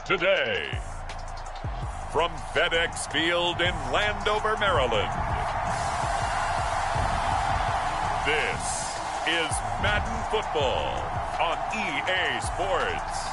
today. From FedEx Field in Landover, Maryland, this is Madden Football on EA Sports.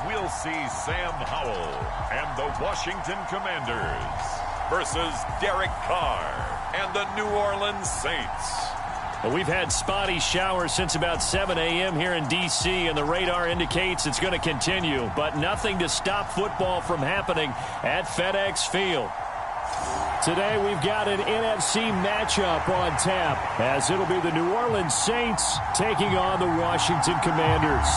We'll see Sam Howell and the Washington Commanders versus Derek Carr and the New Orleans Saints. Well, we've had spotty showers since about 7 a.m. here in D.C., and the radar indicates it's going to continue, but nothing to stop football from happening at FedEx Field. Today we've got an NFC matchup on tap, as it'll be the New Orleans Saints taking on the Washington Commanders.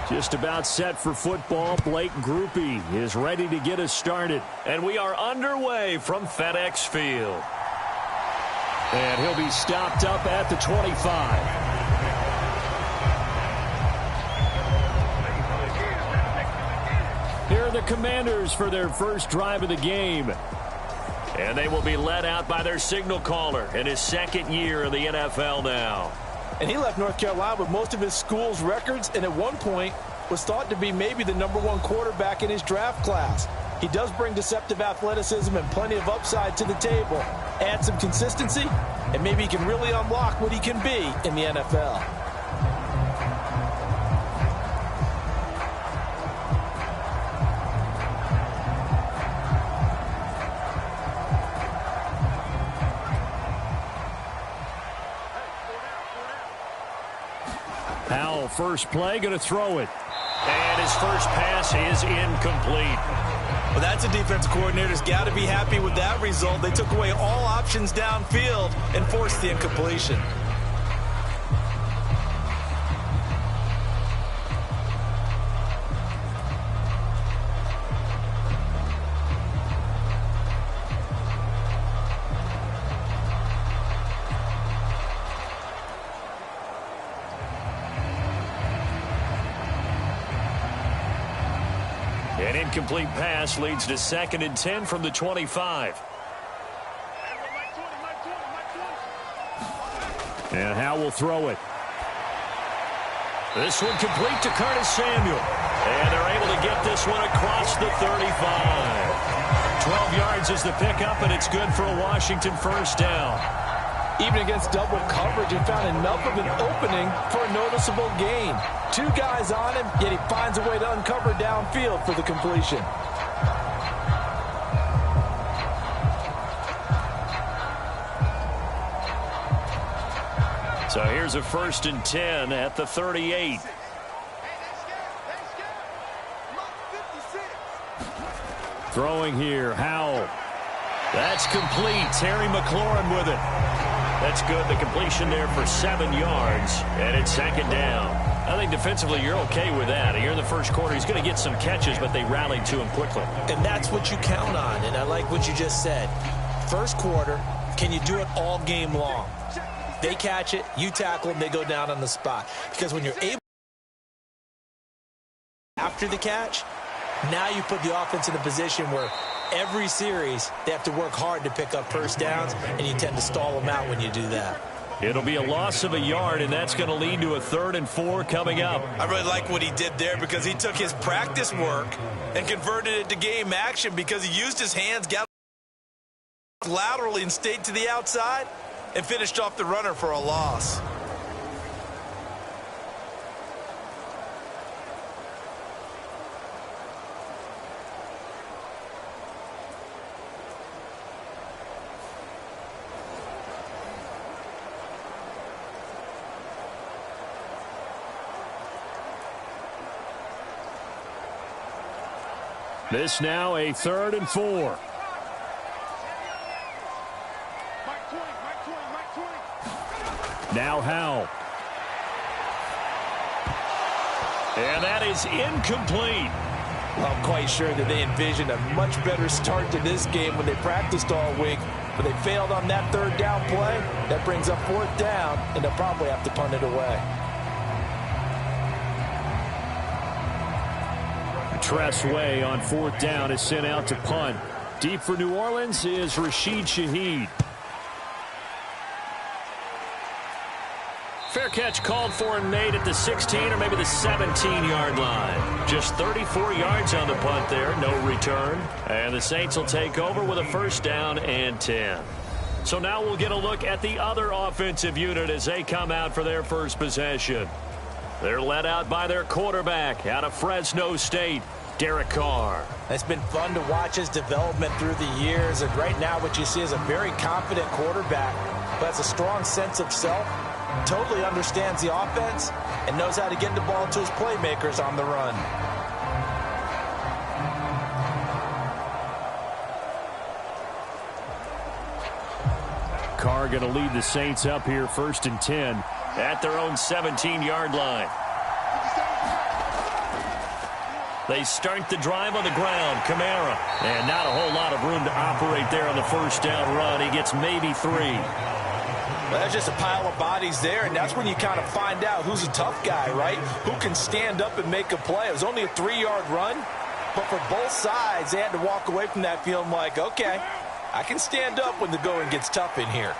Just about set for football. Blake Groupie is ready to get us started. And we are underway from FedEx Field. And he'll be stopped up at the 25. Here are the Commanders for their first drive of the game. And they will be led out by their signal caller in his second year in the NFL now. And he left North Carolina with most of his school's records, and at one point was thought to be maybe the #1 quarterback in his draft class. He does bring deceptive athleticism and plenty of upside to the table. Add some consistency, and maybe he can really unlock what he can be in the NFL. Howell, first play, going to throw it. And his first pass is incomplete. Well, that's a defensive coordinator's got to be happy with that result. They took away all options downfield and forced the incompletion. An incomplete pass leads to 2nd and 10 from the 25. And Howell will throw it. This one complete to Curtis Samuel. And they're able to get this one across the 35. 12 yards is the pickup, and it's good for a Washington first down. Even against double coverage, he found enough of an opening for a noticeable gain. 2 guys on him, yet he finds a way to uncover downfield for the completion. So here's a 1st and 10 at the 38. Throwing here, Howell. That's complete. Terry McLaurin with it. That's good. The completion there for 7 yards, and it's 2nd down. I think defensively you're okay with that. Here in the first quarter, he's going to get some catches, but they rallied to him quickly. And that's what you count on, and I like what you just said. First quarter, can you do it all game long? They catch it, you tackle them, they go down on the spot. Because when you're able after the catch, now you put the offense in a position where every series they have to work hard to pick up first downs, and you tend to stall them out when you do that. It'll be a loss of a yard, and that's going to lead to a 3rd and 4 coming up. I really like what he did there because he took his practice work and converted it to game action because he used his hands, got laterally and stayed to the outside and finished off the runner for a loss. This now a 3rd and 4. Now Howell. And that is incomplete. I'm quite sure that they envisioned a much better start to this game when they practiced all week, but they failed on that 3rd down play. That brings up 4th down, and they'll probably have to punt it away. Tress Way on 4th down is sent out to punt. Deep for New Orleans is Rashid Shaheed. Fair catch called for and made at the 16 or maybe the 17-yard line. Just 34 yards on the punt there, no return. And the Saints will take over with a 1st down and 10. So now we'll get a look at the other offensive unit as they come out for their first possession. They're led out by their quarterback out of Fresno State, Derek Carr. It's been fun to watch his development through the years, and right now what you see is a very confident quarterback who has a strong sense of self, totally understands the offense, and knows how to get the ball to his playmakers on the run. Carr going to lead the Saints up here 1st and 10 at their own 17-yard line. They start the drive on the ground. Kamara. And not a whole lot of room to operate there on the 1st down run. He gets maybe 3. Well, that's just a pile of bodies there, and that's when you kind of find out who's a tough guy, right? Who can stand up and make a play. It was only a 3-yard run, but for both sides, they had to walk away from that feeling like, okay, I can stand up when the going gets tough in here.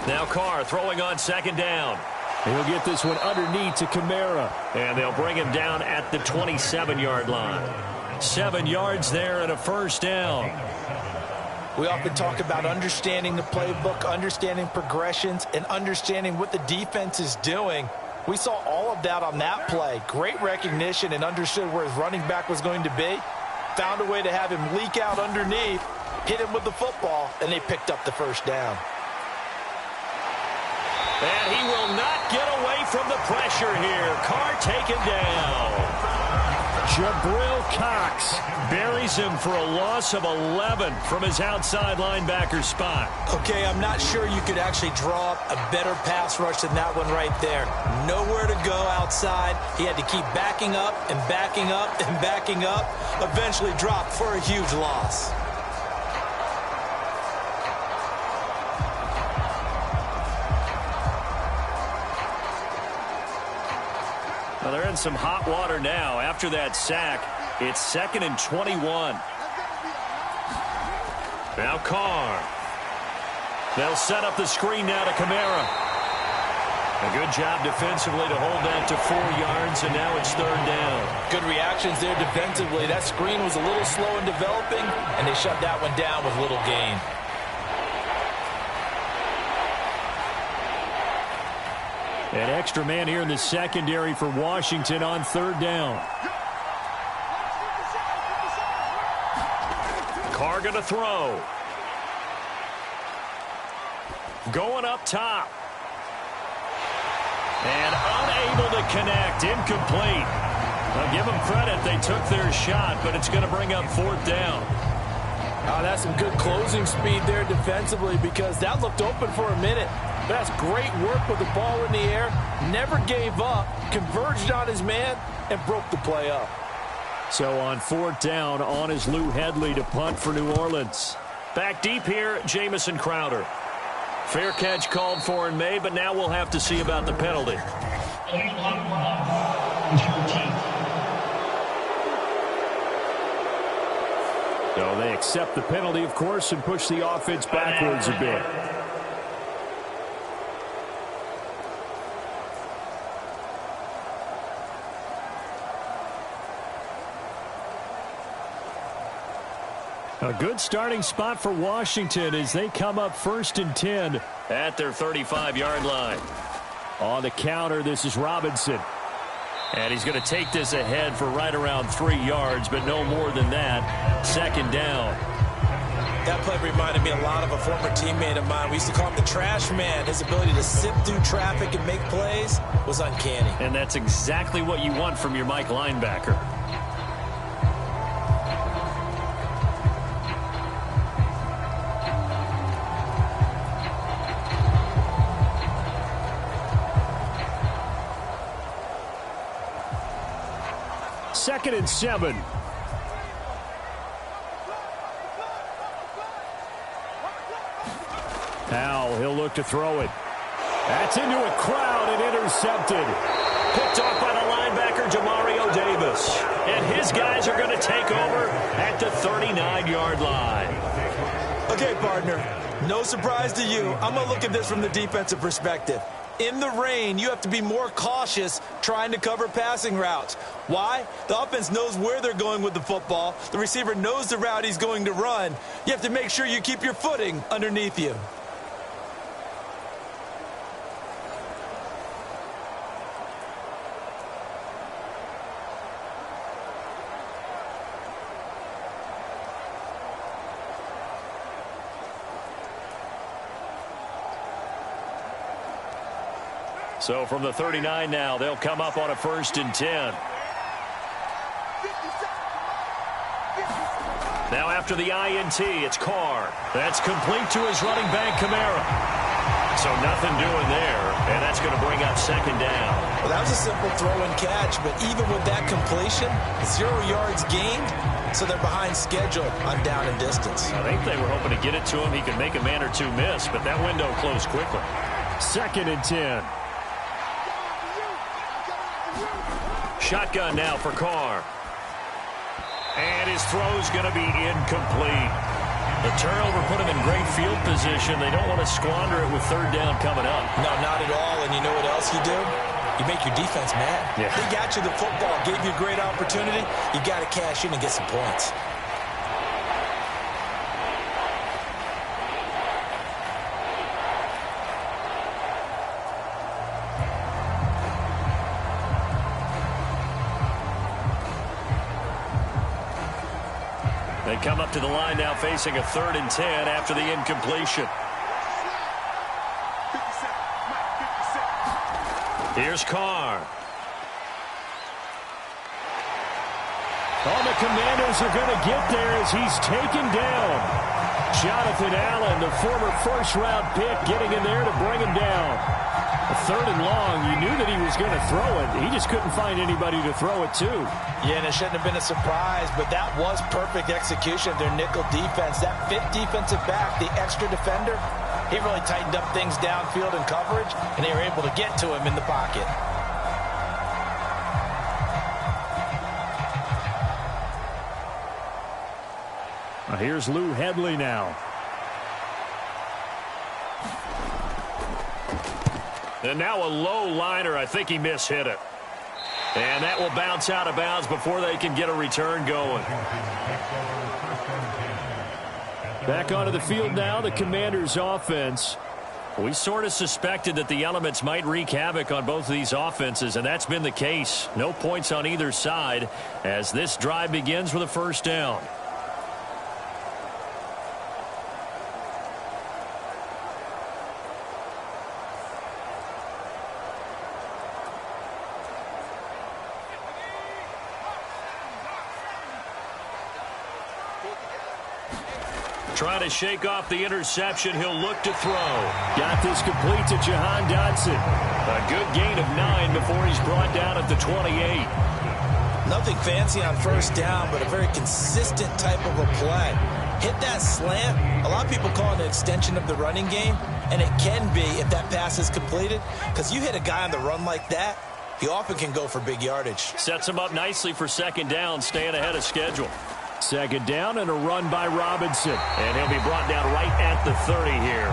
Now Carr throwing on 2nd down. He'll get this one underneath to Kamara, and they'll bring him down at the 27-yard line. 7 yards there and a 1st down. We often talk about understanding the playbook, understanding progressions, and understanding what the defense is doing. We saw all of that on that play. Great recognition and understood where his running back was going to be. Found a way to have him leak out underneath, hit him with the football, and they picked up the 1st down. And he will not get away from the pressure here. Carr taken down. Jabril Cox buries him for a loss of 11 from his outside linebacker spot. Okay, I'm not sure you could actually draw up a better pass rush than that one right there. Nowhere to go outside. He had to keep backing up and backing up and backing up. Eventually dropped for a huge loss. Well, they're in some hot water now. After that sack, it's 2nd and 21. Now Carr. They'll set up the screen now to Kamara. A good job defensively to hold that to 4 yards, and now it's 3rd down. Good reactions there defensively. That screen was a little slow in developing, and they shut that one down with little gain. An extra man here in the secondary for Washington on 3rd down. Carr going to throw. Going up top. And unable to connect. Incomplete. I'll give them credit. They took their shot, but it's going to bring up 4th down. Oh, that's some good closing speed there defensively because that looked open for a minute. But that's great work with the ball in the air. Never gave up. Converged on his man and broke the play up. So on 4th down, on is Lou Hedley to punt for New Orleans. Back deep here, Jamison Crowder. Fair catch called for and made, but now we'll have to see about the penalty. So they accept the penalty, of course, and push the offense backwards a bit. A good starting spot for Washington as they come up 1st and 10 at their 35-yard line. On the counter, this is Robinson. And he's going to take this ahead for right around 3 yards, but no more than that. 2nd down. That play reminded me a lot of a former teammate of mine. We used to call him the trash man. His ability to sift through traffic and make plays was uncanny. And that's exactly what you want from your Mike linebacker. 2nd and 7. Now he'll look to throw it. That's into a crowd and intercepted. Picked off by the linebacker, Jamario Davis. And his guys are going to take over at the 39-yard line. Okay, partner, no surprise to you. I'm going to look at this from the defensive perspective. In the rain, you have to be more cautious trying to cover passing routes. Why? The offense knows where they're going with the football. The receiver knows the route he's going to run. You have to make sure you keep your footing underneath you. So from the 39 now, they'll come up on a 1st and 10. Now after the INT, it's Carr. That's complete to his running back, Kamara. So nothing doing there, and that's going to bring up 2nd down. Well, that was a simple throw and catch, but even with that completion, 0 yards gained, so they're behind schedule on down and distance. I think they were hoping to get it to him. He could make a man or two miss, but that window closed quickly. 2nd and 10. Shotgun now for Carr. And his throw's going to be incomplete. The turnover put him in great field position. They don't want to squander it with 3rd down coming up. No, not at all. And you know what else you do? You make your defense mad. Yeah. They got you the football, gave you a great opportunity. You got to cash in and get some points. They come up to the line now facing a 3rd and 10 after the incompletion. Here's Carr. The Commanders are going to get there as he's taken down. Jonathan Allen, the former 1st-round pick, getting in there to bring him down. A 3rd and long, you knew that he was going to throw it. He just couldn't find anybody to throw it to. Yeah, and it shouldn't have been a surprise, but that was perfect execution of their nickel defense. That 5th defensive back, the extra defender, he really tightened up things downfield in coverage, and they were able to get to him in the pocket. Here's Lou Hedley now. And now a low liner. I think he mishit it. And that will bounce out of bounds before they can get a return going. Back onto the field now, the Commanders' offense. We sort of suspected that the elements might wreak havoc on both of these offenses, and that's been the case. No points on either side as this drive begins with a 1st down. Trying to shake off the interception. He'll look to throw. Got this complete to Jahan Dotson. A good gain of 9 before he's brought down at the 28. Nothing fancy on 1st down, but a very consistent type of a play. Hit that slant. A lot of people call it an extension of the running game, and it can be if that pass is completed, because you hit a guy on the run like that, he often can go for big yardage. Sets him up nicely for 2nd down, staying ahead of schedule. 2nd down and a run by Robinson. And he'll be brought down right at the 30 here.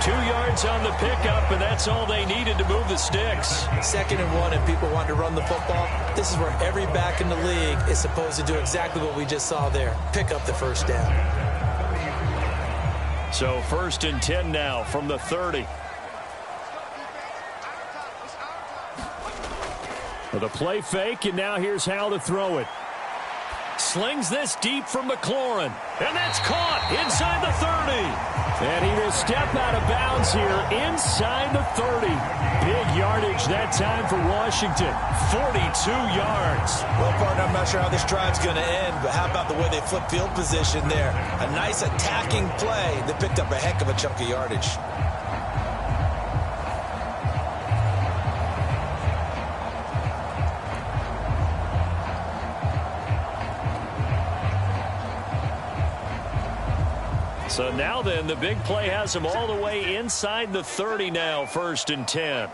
2 yards on the pickup, and that's all they needed to move the sticks. 2nd and 1, and people want to run the football. This is where every back in the league is supposed to do exactly what we just saw there. Pick up the 1st down. So 1st and 10 now from the 30. With a play fake, and now here's how to throw it. Slings this deep from McLaurin. And that's caught inside the 30. And he will step out of bounds here inside the 30. Big yardage that time for Washington. 42 yards. Well, partner, I'm not sure how this drive's going to end, but how about the way they flip field position there? A nice attacking play that picked up a heck of a chunk of yardage. So now then, the big play has him all the way inside the 30 now, 1st and 10.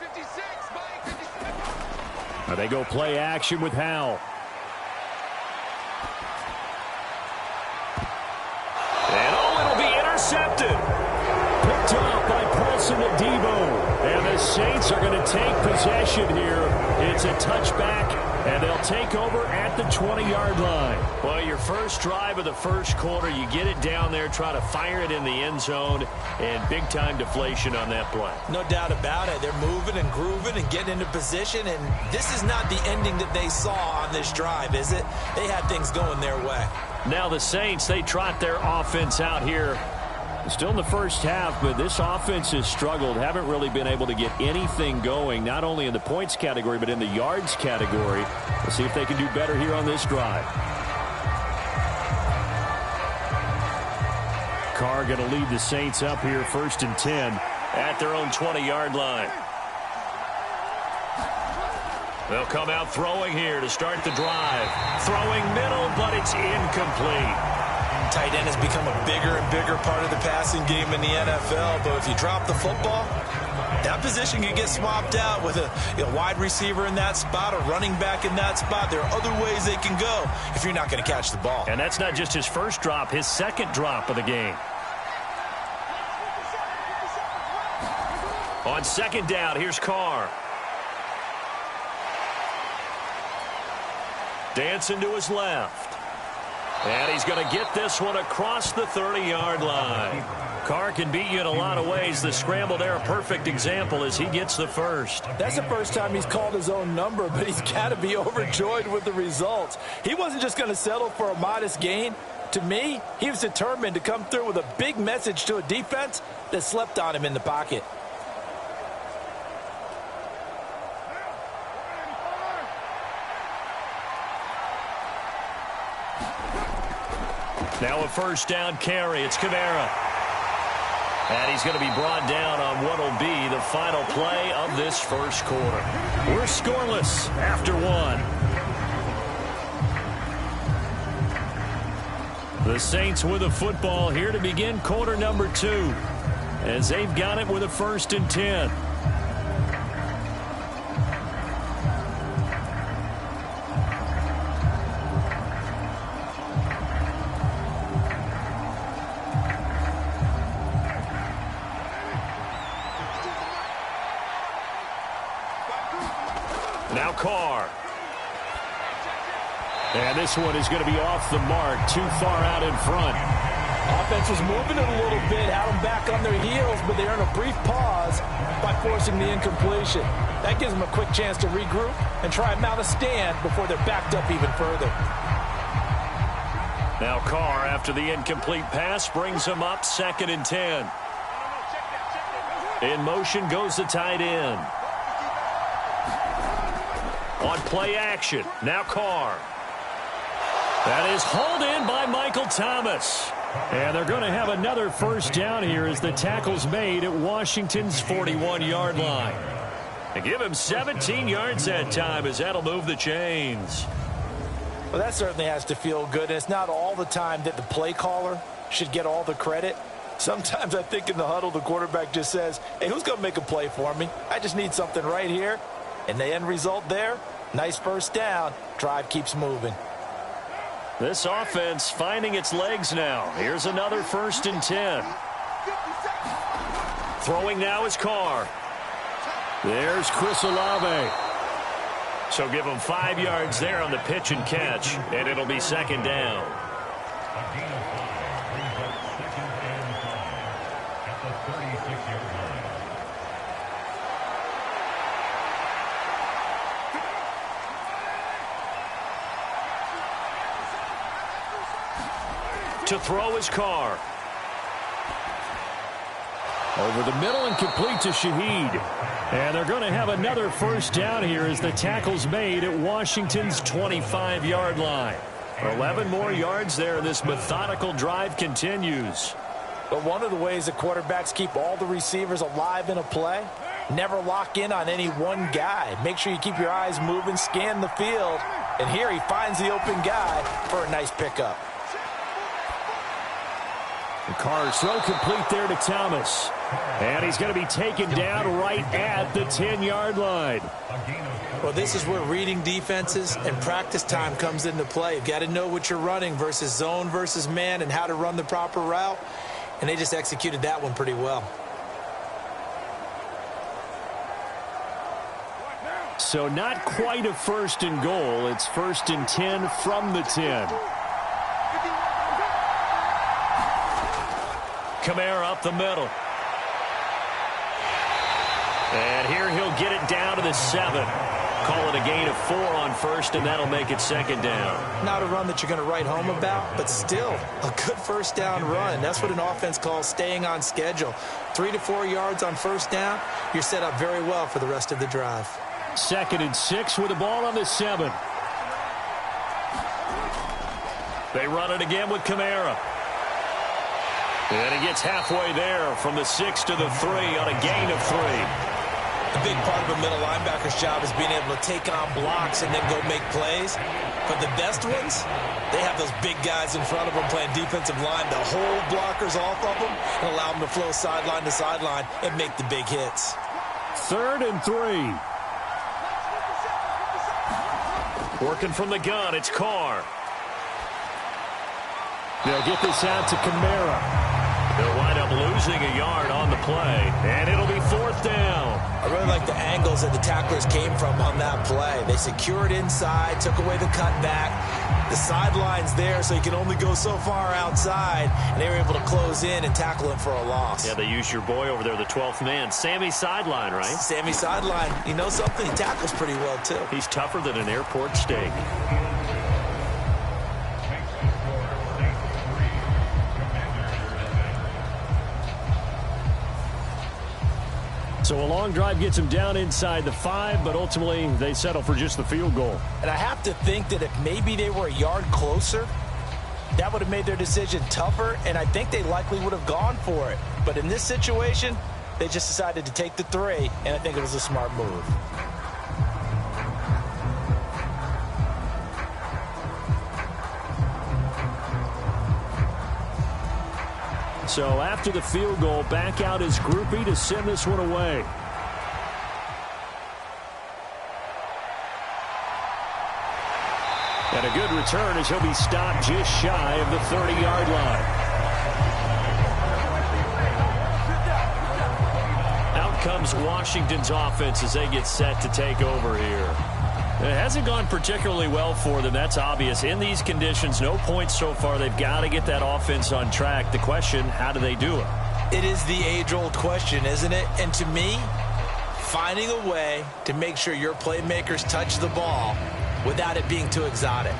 Now they go play action with Howell. And it'll be intercepted. Picked up by Paulson Adebo. And the Saints are going to take possession here. It's a touchback, and they'll take over at the 20-yard line. Well, your first drive of the first quarter, you get it down there, try to fire it in the end zone, and big-time deflation on that play. No doubt about it. They're moving and grooving and getting into position, and this is not the ending that they saw on this drive, is it? They had things going their way. Now the Saints, they trot their offense out here. Still in the first half, but this offense has struggled. Haven't really been able to get anything going, not only in the points category, but in the yards category. We'll see if they can do better here on this drive. Carr going to lead the Saints up here, 1st and 10 at their own 20-yard line. They'll come out throwing here to start the drive. Throwing middle, but it's incomplete. Tight end has become a bigger and bigger part of the passing game in the NFL, but if you drop the football, that position can get swapped out with a wide receiver in that spot, a running back in that spot. There are other ways they can go if you're not going to catch the ball. And that's not just his first drop, his second drop of the game. On 2nd down, here's Carr. Dancing to his left. And he's going to get this one across the 30-yard line. Carr can beat you in a lot of ways. The scramble there, a perfect example as he gets the first. That's the first time he's called his own number, but he's got to be overjoyed with the results. He wasn't just going to settle for a modest gain. To me, he was determined to come through with a big message to a defense that slept on him in the pocket. Now a 1st down carry. It's Kamara. And he's going to be brought down on what will be the final play of this first quarter. We're scoreless after 1. The Saints with a football here to begin quarter number 2. As they've got it with a 1st and 10. Now Carr. And this one is going to be off the mark, too far out in front. Offense was moving it a little bit, had them back on their heels, but they earn a brief pause by forcing the incompletion. That gives them a quick chance to regroup and try and mount a stand before they're backed up even further. Now Carr, after the incomplete pass, brings him up 2nd and 10. In motion goes the tight end. On play action, now Carr. That is hauled in by Michael Thomas. And they're going to have another 1st down here as the tackle's made at Washington's 41-yard line. And give him 17 yards that time as that'll move the chains. Well, that certainly has to feel good. And it's not all the time that the play caller should get all the credit. Sometimes I think in the huddle, the quarterback just says, hey, who's going to make a play for me? I just need something right here. And the end result there, nice 1st down. Drive keeps moving. This offense finding its legs now. Here's another 1st and 10. Throwing now is Carr. There's Chris Olave. So give him 5 yards there on the pitch and catch, and it'll be 2nd down. To throw his Carr. Over the middle and complete to Shaheed. And they're going to have another 1st down here as the tackle's made at Washington's 25-yard line. 11 more yards there. This methodical drive continues. But one of the ways that quarterbacks keep all the receivers alive in a play, never lock in on any one guy. Make sure you keep your eyes moving, scan the field. And here he finds the open guy for a nice pickup. The Carr's throw complete there to Thomas. And he's going to be taken down right at the 10-yard line. Well, this is where reading defenses and practice time comes into play. You've got to know what you're running versus zone versus man and how to run the proper route. And they just executed that one pretty well. So not quite a 1st and goal. It's 1st and 10 from the 10. Kamara up the middle. And here he'll get it down to the 7. Call it a gain of 4 on 1st, and that'll make it 2nd down. Not a run that you're going to write home about, but still a good 1st down run. That's what an offense calls staying on schedule. 3 to 4 yards on 1st down, you're set up very well for the rest of the drive. 2nd and 6 with the ball on the 7. They run it again with Kamara. And he gets halfway there from the 6 to the 3 on a gain of 3. A big part of a middle linebacker's job is being able to take on blocks and then go make plays. But the best ones, they have those big guys in front of them playing defensive line to hold blockers off of them and allow them to flow sideline to sideline and make the big hits. 3rd and 3. Working from the gun, it's Carr. They'll get this out to Kamara. They'll wind up losing a yard on the play, and it'll be 4th down. I really like the angles that the tacklers came from on that play. They secured inside, took away the cutback. The sideline's there, so you can only go so far outside, and they were able to close in and tackle him for a loss. Yeah, they used your boy over there, the 12th man. Sammy Sideline, right? Sammy Sideline. You know something? He tackles pretty well, too. He's tougher than an airport steak. So a long drive gets them down inside the 5, but ultimately they settle for just the field goal. And I have to think that if maybe they were a yard closer, that would have made their decision tougher, and I think they likely would have gone for it. But in this situation, they just decided to take the 3, and I think it was a smart move. So after the field goal, back out is Groupie to send this one away. And a good return as he'll be stopped just shy of the 30-yard line. Out comes Washington's offense as they get set to take over here. It hasn't gone particularly well for them. That's obvious. In these conditions, no points so far. They've got to get that offense on track. The question, how do they do it? It is the age-old question, isn't it? And to me, finding a way to make sure your playmakers touch the ball without it being too exotic.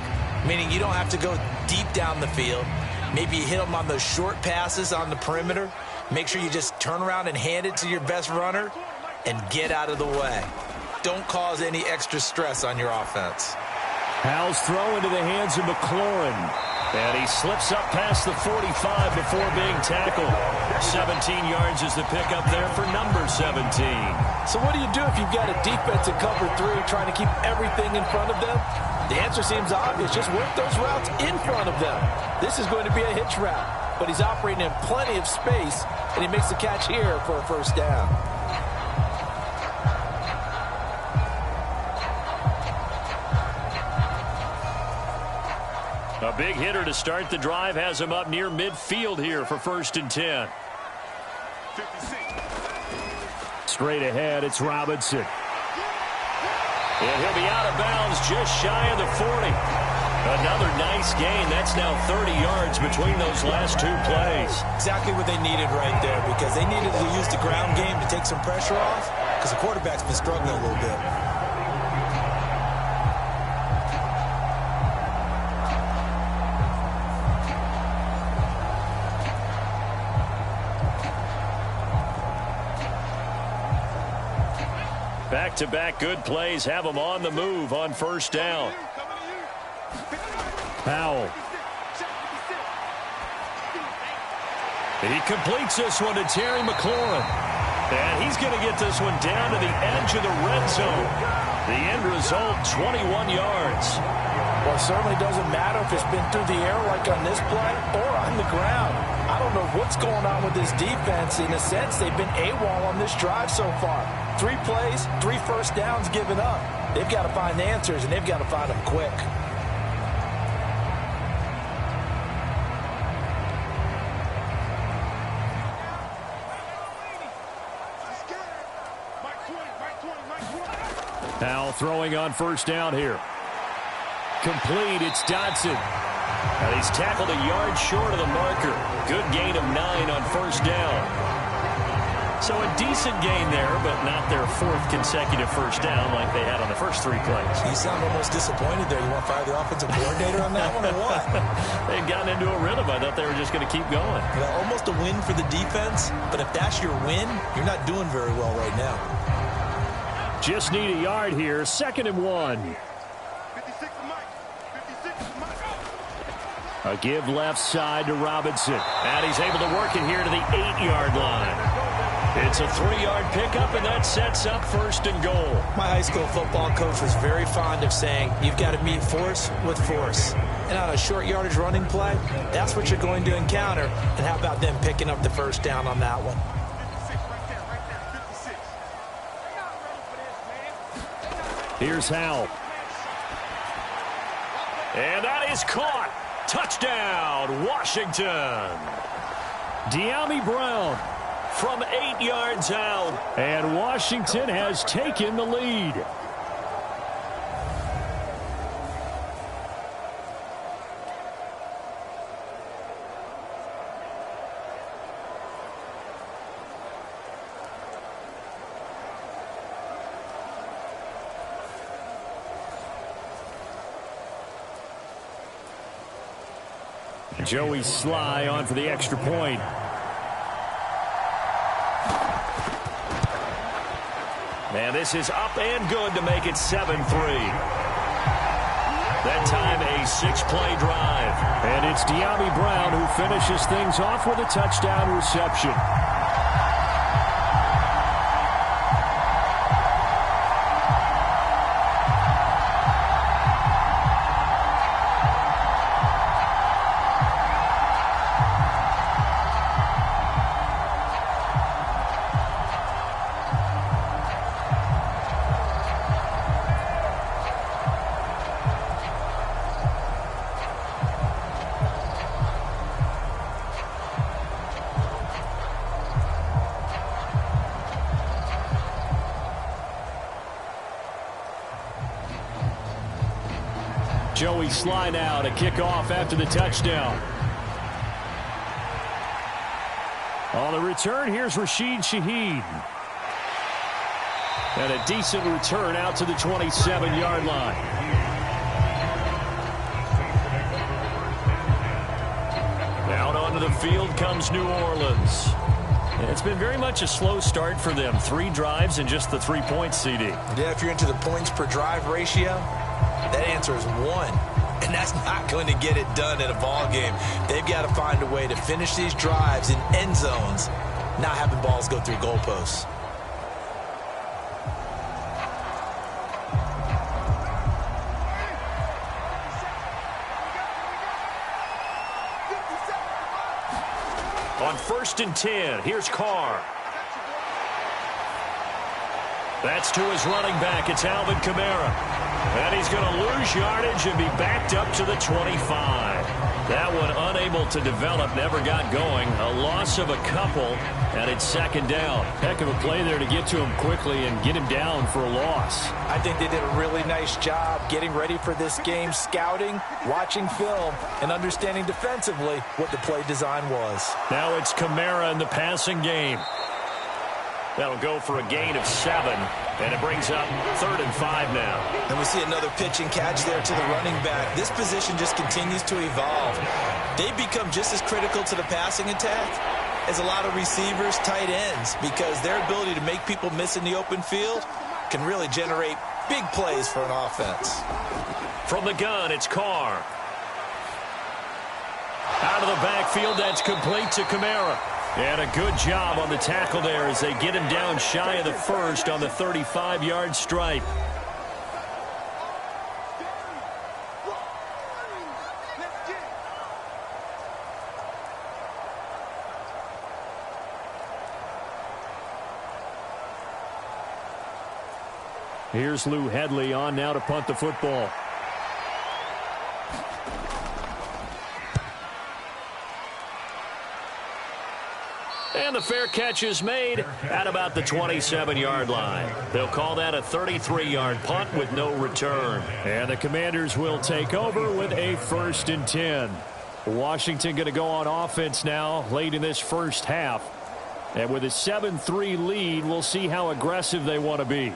Meaning you don't have to go deep down the field. Maybe you hit them on those short passes on the perimeter. Make sure you just turn around and hand it to your best runner and get out of the way. Don't cause any extra stress on your offense. Howell's throw into the hands of McLaurin. And he slips up past the 45 before being tackled. 17 yards is the pickup there for number 17. So what do you do if you've got a defense in cover 3 trying to keep everything in front of them? The answer seems obvious. Just work those routes in front of them. This is going to be a hitch route, but he's operating in plenty of space, and he makes the catch here for a 1st down. A big hitter to start the drive has him up near midfield here for 1st and 10. 56. Straight ahead, it's Robinson. And he'll be out of bounds just shy of the 40. Another nice gain. That's now 30 yards between those last 2 plays. Exactly what they needed right there, because they needed to use the ground game to take some pressure off, because the quarterback's been struggling a little bit. Back-to-back good plays have them on the move on 1st down. Powell. He completes this one to Terry McLaurin. And he's going to get this one down to the edge of the red zone. The end result, 21 yards. Well, it certainly doesn't matter if it's been through the air like on this play or on the ground. I don't don't know what's going on with this defense. In a sense, they've been AWOL on this drive so far. 3 plays, 3 first downs given up. They've got to find answers, and they've got to find them quick. Now throwing on first down here. Complete, it's Dotson. And he's tackled a yard short of the marker. Good gain of 9 on first down. So a decent gain there, but not their 4th consecutive first down like they had on the first 3 plays. You sound almost disappointed there. You want to fire the offensive coordinator on that one or what? They'd gotten into a rhythm. I thought they were just going to keep going. Well, almost a win for the defense, but if that's your win, you're not doing very well right now. Just need a yard here. 2nd and 1. A give left side to Robinson. And he's able to work it here to the 8-yard line. It's a 3-yard pickup, and that sets up 1st and goal. My high school football coach was very fond of saying, you've got to meet force with force. And on a short yardage running play, that's what you're going to encounter. And how about them picking up the first down on that one? Here's Howell. And that is caught. Touchdown, Washington. De'Ami Brown from 8 yards out. And Washington has taken the lead. Joey Sly on for the extra point. And this is up and good to make it 7-3. That time a 6-play drive. And it's De'Ami Brown who finishes things off with a touchdown reception. Joey Sly now to kick off after the touchdown. On the return, here's Rashid Shaheed. And a decent return out to the 27-yard line. Out onto the field comes New Orleans. It's been very much a slow start for them. 3 drives and just the 3 points, CD. Yeah, if you're into the points per drive ratio, that answer is 1. And that's not going to get it done in a ball game. They've got to find a way to finish these drives in end zones, not having balls go through goalposts. On 1st and 10, here's Carr. That's to his running back. It's Alvin Kamara. And he's going to lose yardage and be backed up to the 25. That one unable to develop, never got going. A loss of a couple, and it's 2nd down. Heck of a play there to get to him quickly and get him down for a loss. I think they did a really nice job getting ready for this game, scouting, watching film, and understanding defensively what the play design was. Now it's Kamara in the passing game. That'll go for a gain of 7, and it brings up 3rd and 5 now. And we see another pitch and catch there to the running back. This position just continues to evolve. They become just as critical to the passing attack as a lot of receivers, tight ends, because their ability to make people miss in the open field can really generate big plays for an offense. From the gun, it's Carr. Out of the backfield, that's complete to Kamara. And a good job on the tackle there as they get him down shy of the 1st on the 35-yard stripe. Here's Lou Headley on now to punt the football. And the fair catch is made at about the 27-yard line. They'll call that a 33-yard punt with no return. And the Commanders will take over with a 1st and 10. Washington going to go on offense now late in this first half. And with a 7-3 lead, we'll see how aggressive they want to be.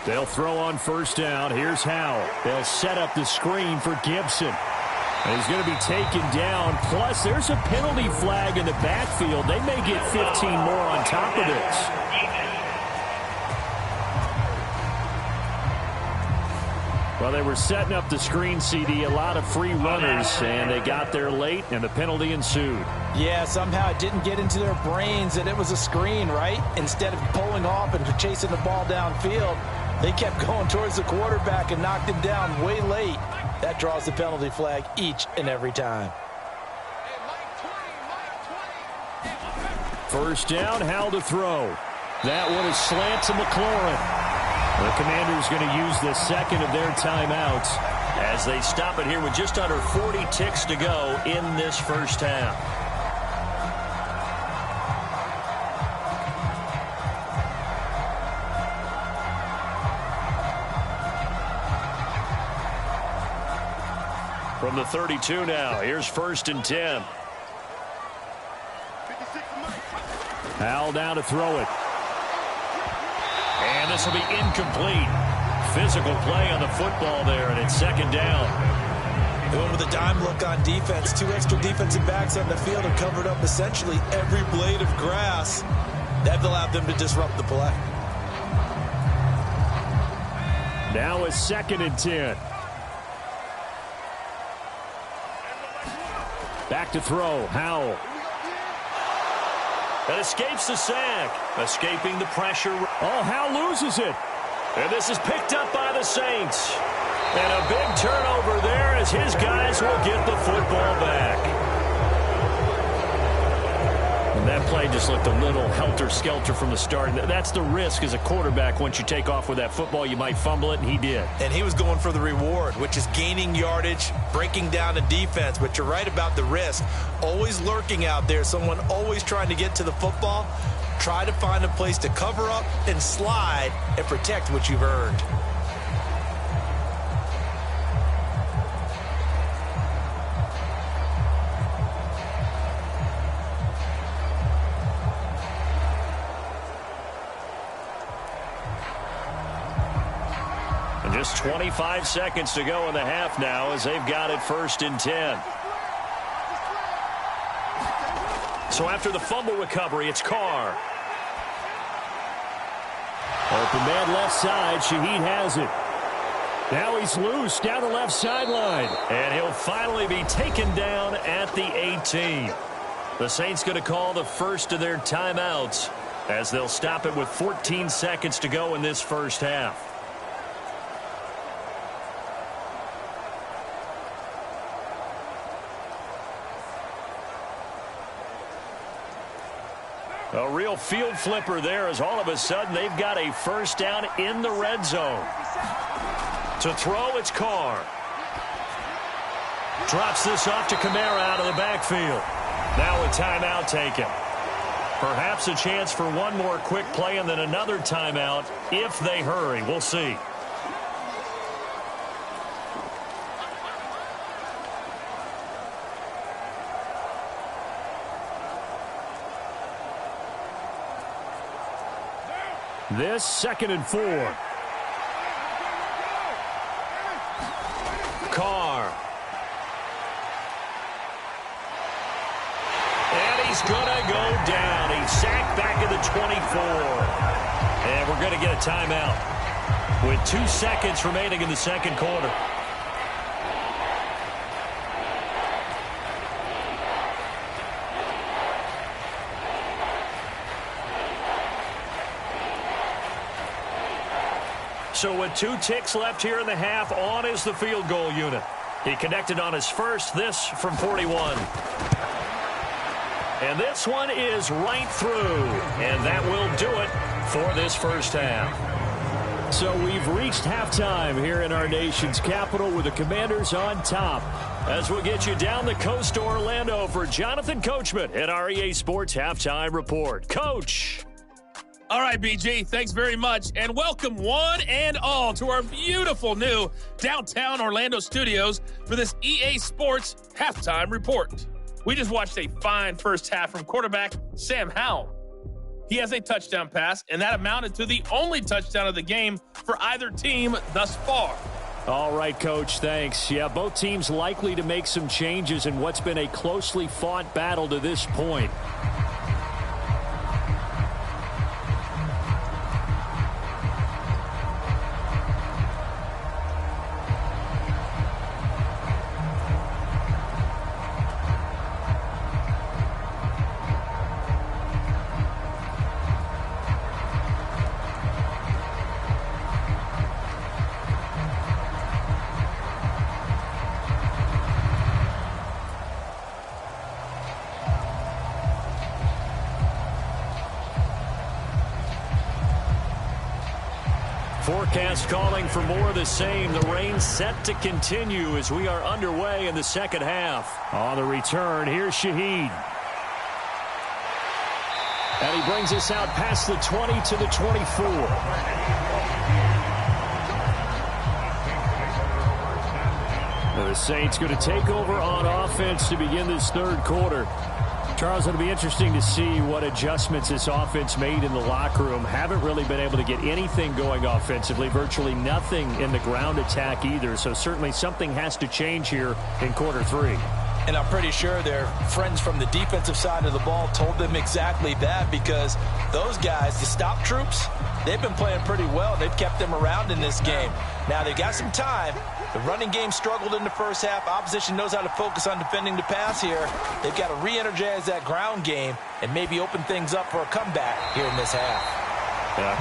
They'll throw on 1st down. Here's Howell. They'll set up the screen for Gibson. And he's going to be taken down. Plus, there's a penalty flag in the backfield. They may get 15 more on top of this. Well, they were setting up the screen, CD, a lot of free runners, and they got there late, and the penalty ensued. Yeah, somehow it didn't get into their brains that it was a screen, right? Instead of pulling off and chasing the ball downfield, they kept going towards the quarterback and knocked him down way late. That draws the penalty flag each and every time. 1st down, Howell to throw. That one is slant to McLaurin. The Commanders going to use the second of their timeouts as they stop it here with just under 40 ticks to go in this first half. From the 32 now, here's 1st and 10. Howell down to throw it. And this will be incomplete. Physical play on the football there, and it's 2nd down. Going with a dime look on defense. 2 extra defensive backs on the field and covered up essentially every blade of grass. That allowed them to disrupt the play. Now it's 2nd and 10. Back to throw, Howell. That escapes the sack. Escaping the pressure. Oh, Howell loses it. And this is picked up by the Saints. And a big turnover there as his guys will get the football back. And that play just looked a little helter-skelter from the start. That's the risk as a quarterback. Once you take off with that football, you might fumble it, and he did. And he was going for the reward, which is gaining yardage, breaking down the defense. But you're right about the risk. Always lurking out there, someone always trying to get to the football. Try to find a place to cover up and slide and protect what you've earned. Just 25 seconds to go in the half now as they've got it 1st and 10. So after the fumble recovery, it's Carr. Open man left side. Shaheed has it. Now he's loose down the left sideline. And he'll finally be taken down at the 18. The Saints going to call the first of their timeouts as they'll stop it with 14 seconds to go in this first half. A real field flipper there as all of a sudden they've got a 1st down in the red zone. To throw, it's Carr. Drops this off to Kamara out of the backfield. Now a timeout taken. Perhaps a chance for one more quick play and then another timeout if they hurry. We'll see. This 2nd and 4. Carr. And he's going to go down. He's sacked back at the 24. And we're going to get a timeout with 2 seconds remaining in the second quarter. So with 2 ticks left here in the half, on is the field goal unit. He connected on his first, this from 41. And this one is right through. And that will do it for this first half. So we've reached halftime here in our nation's capital with the Commanders on top. As we'll get you down the coast to Orlando for Jonathan Coachman at our EA Sports Halftime Report. Coach. All right, BG, thanks very much. And welcome one and all to our beautiful new downtown Orlando studios for this EA Sports Halftime Report. We just watched a fine first half from quarterback Sam Howell. He has a touchdown pass, and that amounted to the only touchdown of the game for either team thus far. All right, Coach, thanks. Yeah, both teams likely to make some changes in what's been a closely fought battle to this point. Forecast calling for more of the same. The rain set to continue as we are underway in the second half. On the return, here's Shaheed. And he brings us out past the 20 to the 24. The Saints going to take over on offense to begin this third quarter. Charles, it'll be interesting to see what adjustments this offense made in the locker room. Haven't really been able to get anything going offensively, virtually nothing in the ground attack either. So certainly something has to change here in quarter 3. And I'm pretty sure their friends from the defensive side of the ball told them exactly that, because those guys, the stop troops, they've been playing pretty well. They've kept them around in this game. Now they've got some time. The running game struggled in the first half. Opposition knows how to focus on defending the pass here. They've got to re-energize that ground game and maybe open things up for a comeback here in this half.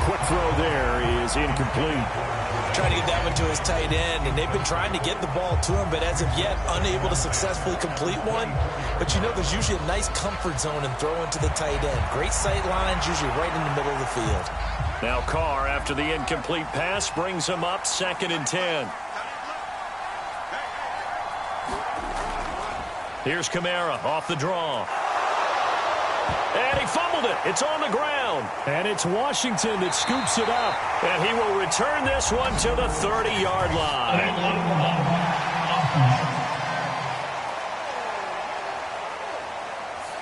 Quick throw there is incomplete. Trying to get that one to his tight end, and they've been trying to get the ball to him, but as of yet, unable to successfully complete one. But you know, there's usually a nice comfort zone in throwing to the tight end. Great sight lines, usually right in the middle of the field. Now Carr, after the incomplete pass, brings him up 2nd and 10. Here's Kamara off the draw. And he fumbled it. It's on the ground. And it's Washington that scoops it up. And he will return this one to the 30-yard line.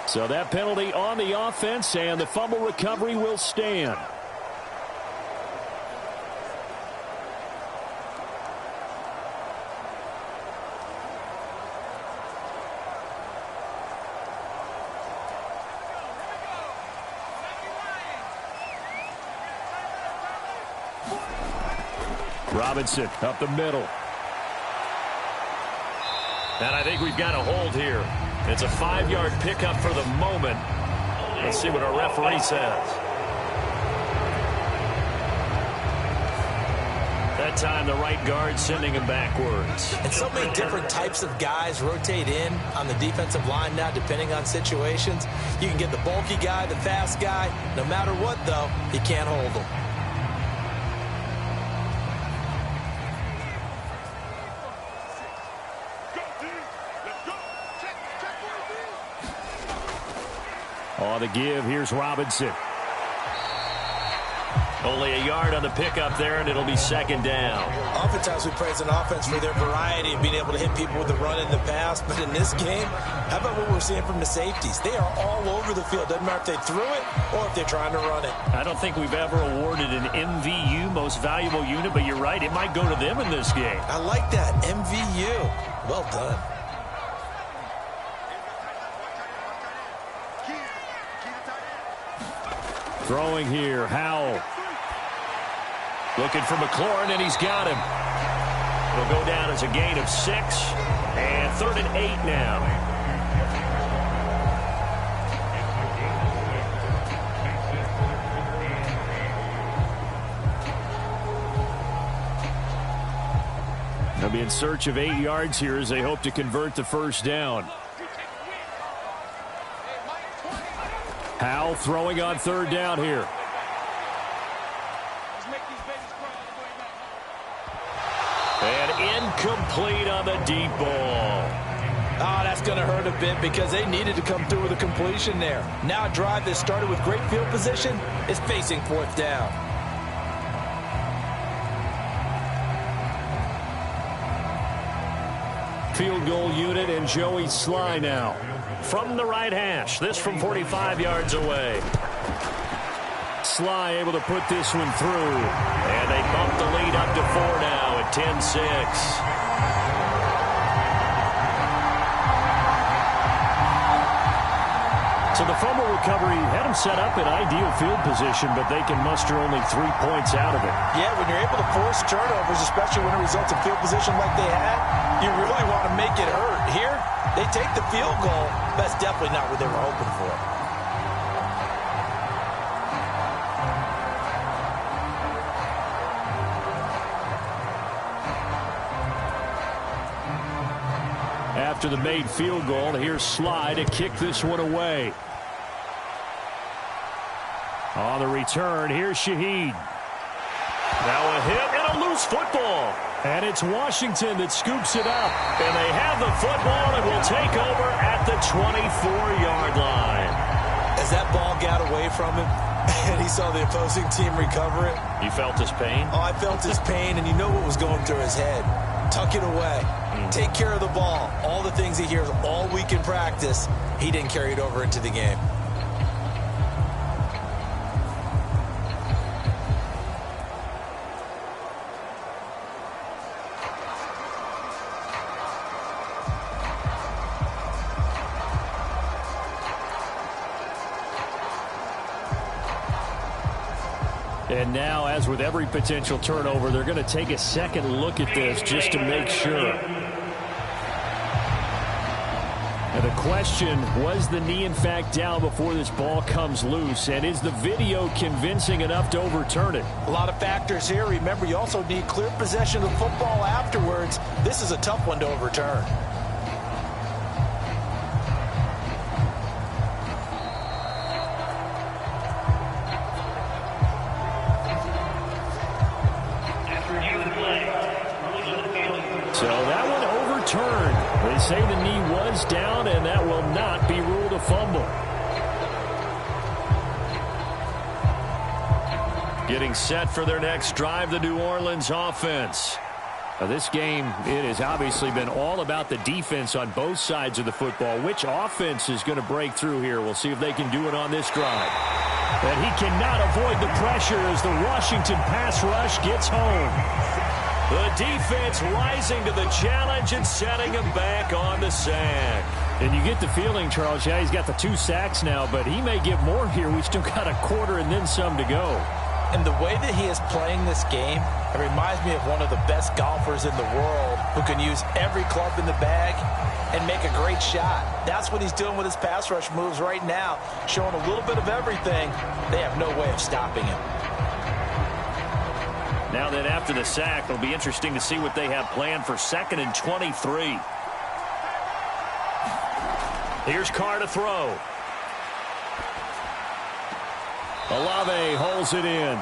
So that penalty on the offense, and the fumble recovery will stand. Robinson up the middle. And I think we've got a hold here. It's a 5-yard pickup for the moment. Let's see what our referee says. That time the right guard sending him backwards. And so many different types of guys rotate in on the defensive line now, depending on situations. You can get the bulky guy, the fast guy. No matter what, though, you can't hold them. On the give, here's Robinson. Only a yard on the pickup there, and it'll be 2nd down. Oftentimes we praise an offense for their variety of being able to hit people with the run and the pass. But in this game, how about what we're seeing from the safeties? They are all over the field. Doesn't matter if they threw it or if they're trying to run it. I don't think we've ever awarded an MVU, most valuable unit, but you're right. It might go to them in this game. I like that. MVU. Well done. Throwing here, Howell. Looking for McLaurin, and he's got him. It'll go down as a gain of 6, and 3rd and 8 now. They'll be in search of 8 yards here as they hope to convert the first down. Howell throwing on third down here. And incomplete on the deep ball. Oh, that's going to hurt a bit because they needed to come through with a completion there. Now a drive that started with great field position is facing fourth down. Field goal unit and Joey Sly now. From the right hash, this from 45 yards away. Sly able to put this one through. And they bump the lead up to 4 now at 10-6. So the fumble recovery had them set up in ideal field position, but they can muster only 3 points out of it. Yeah, when you're able to force turnovers, especially when it results in field position like they had, you really want to make it hurt. Here, they take the field goal. That's definitely not what they were hoping for. After the made field goal, here's Sly to kick this one away. On the return, here's Shaheed. Now a hit and a loose football. And it's Washington that scoops it up. And they have the football and will take over at the 24-yard line. As that ball got away from him and he saw the opposing team recover it. You felt his pain? Oh, I felt his pain, and you know what was going through his head. Tuck it away. Take care of the ball. All the things he hears all week in practice, he didn't carry it over into the game. And now, as with every potential turnover, they're going to take a second look at this just to make sure. And the question, was the knee in fact down before this ball comes loose? And is the video convincing enough to overturn it? A lot of factors here. Remember, you also need clear possession of the football afterwards. This is a tough one to overturn. So that one overturned. They say the knee was down, and that will not be ruled a fumble. Getting set for their next drive, the New Orleans offense. Now this game, it has obviously been all about the defense on both sides of the football. Which offense is going to break through here? We'll see if they can do it on this drive. And he cannot avoid the pressure as the Washington pass rush gets home. The defense rising to the challenge and setting him back on the sack. And you get the feeling, Charles, yeah, he's got the 2 sacks now, but he may get more here. We still got a quarter and then some to go. And the way that he is playing this game, it reminds me of one of the best golfers in the world who can use every club in the bag and make a great shot. That's what he's doing with his pass rush moves right now, showing a little bit of everything. They have no way of stopping him. Now then, after the sack, it'll be interesting to see what they have planned for 2nd and 23. Here's Carr to throw. Olave holds it in.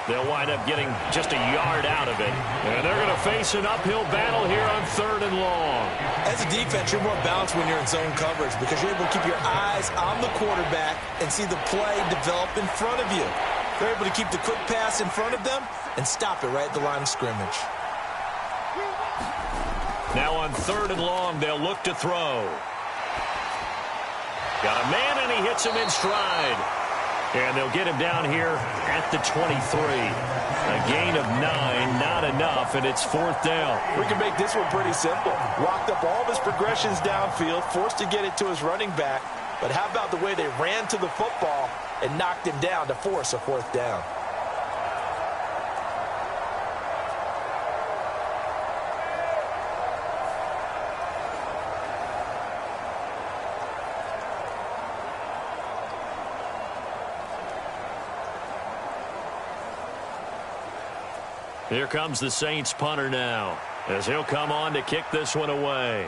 They'll wind up getting just a yard out of it. And they're going to face an uphill battle here on 3rd and long. As a defense, you're more balanced when you're in zone coverage because you're able to keep your eyes on the quarterback and see the play develop in front of you. They're able to keep the quick pass in front of them and stop it right at the line of scrimmage. Now on 3rd and long, they'll look to throw. Got a man, and he hits him in stride. And they'll get him down here at the 23. A gain of 9, not enough, and it's 4th down. We can make this one pretty simple. Locked up all of his progressions downfield, forced to get it to his running back. But how about the way they ran to the football and knocked him down to force a 4th down? Here comes the Saints punter now. as he'll come on to kick this one away.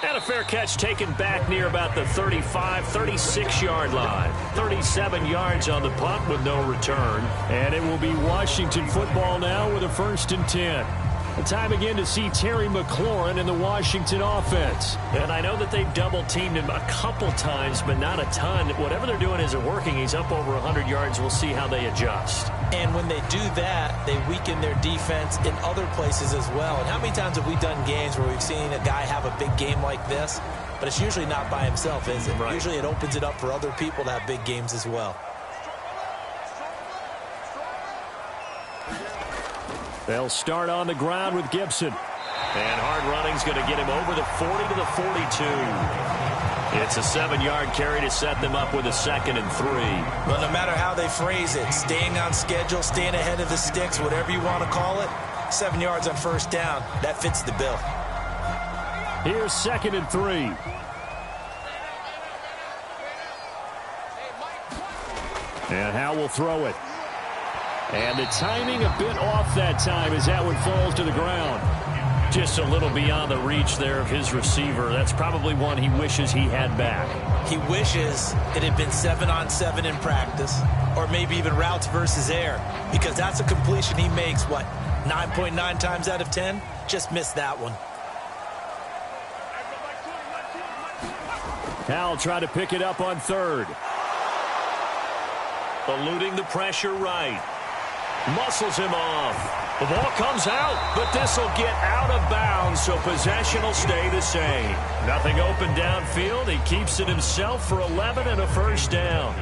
And a fair catch taken back near about the 35, 36-yard line. 37 yards on the punt with no return. And it will be Washington football now with a 1st and 10. A time again to see Terry McLaurin in the Washington offense. And I know that they've double-teamed him a couple times, but not a ton. Whatever they're doing isn't working. He's up over 100 yards. We'll see how they adjust. And when they do that, they weaken their defense in other places as well. And how many times have we done games where we've seen a guy have a big game like this? But it's usually not by himself, is it? Right. Usually it opens it up for other people to have big games as well. They'll start on the ground with Gibson. And hard running's going to get him over the 40 to the 42. It's a 7-yard carry to set them up with a 2nd and 3. Well, no matter how they phrase it, staying on schedule, staying ahead of the sticks, whatever you want to call it, 7 yards on 1st down, that fits the bill. Here's 2nd and 3. And Howe will throw it. And the timing a bit off that time as that one falls to the ground. Just a little beyond the reach there of his receiver. That's probably one he wishes he had back. He wishes it had been 7-on-7 in practice, or maybe even routes versus air, because that's a completion he makes, what, 9.9 times out of 10? Just missed that one. Howell tried to pick it up on 3rd. Eluding the pressure right. Muscles him off. The ball comes out, but this will get out of bounds, so possession will stay the same. Nothing open downfield. He keeps it himself for 11 and a 1st down.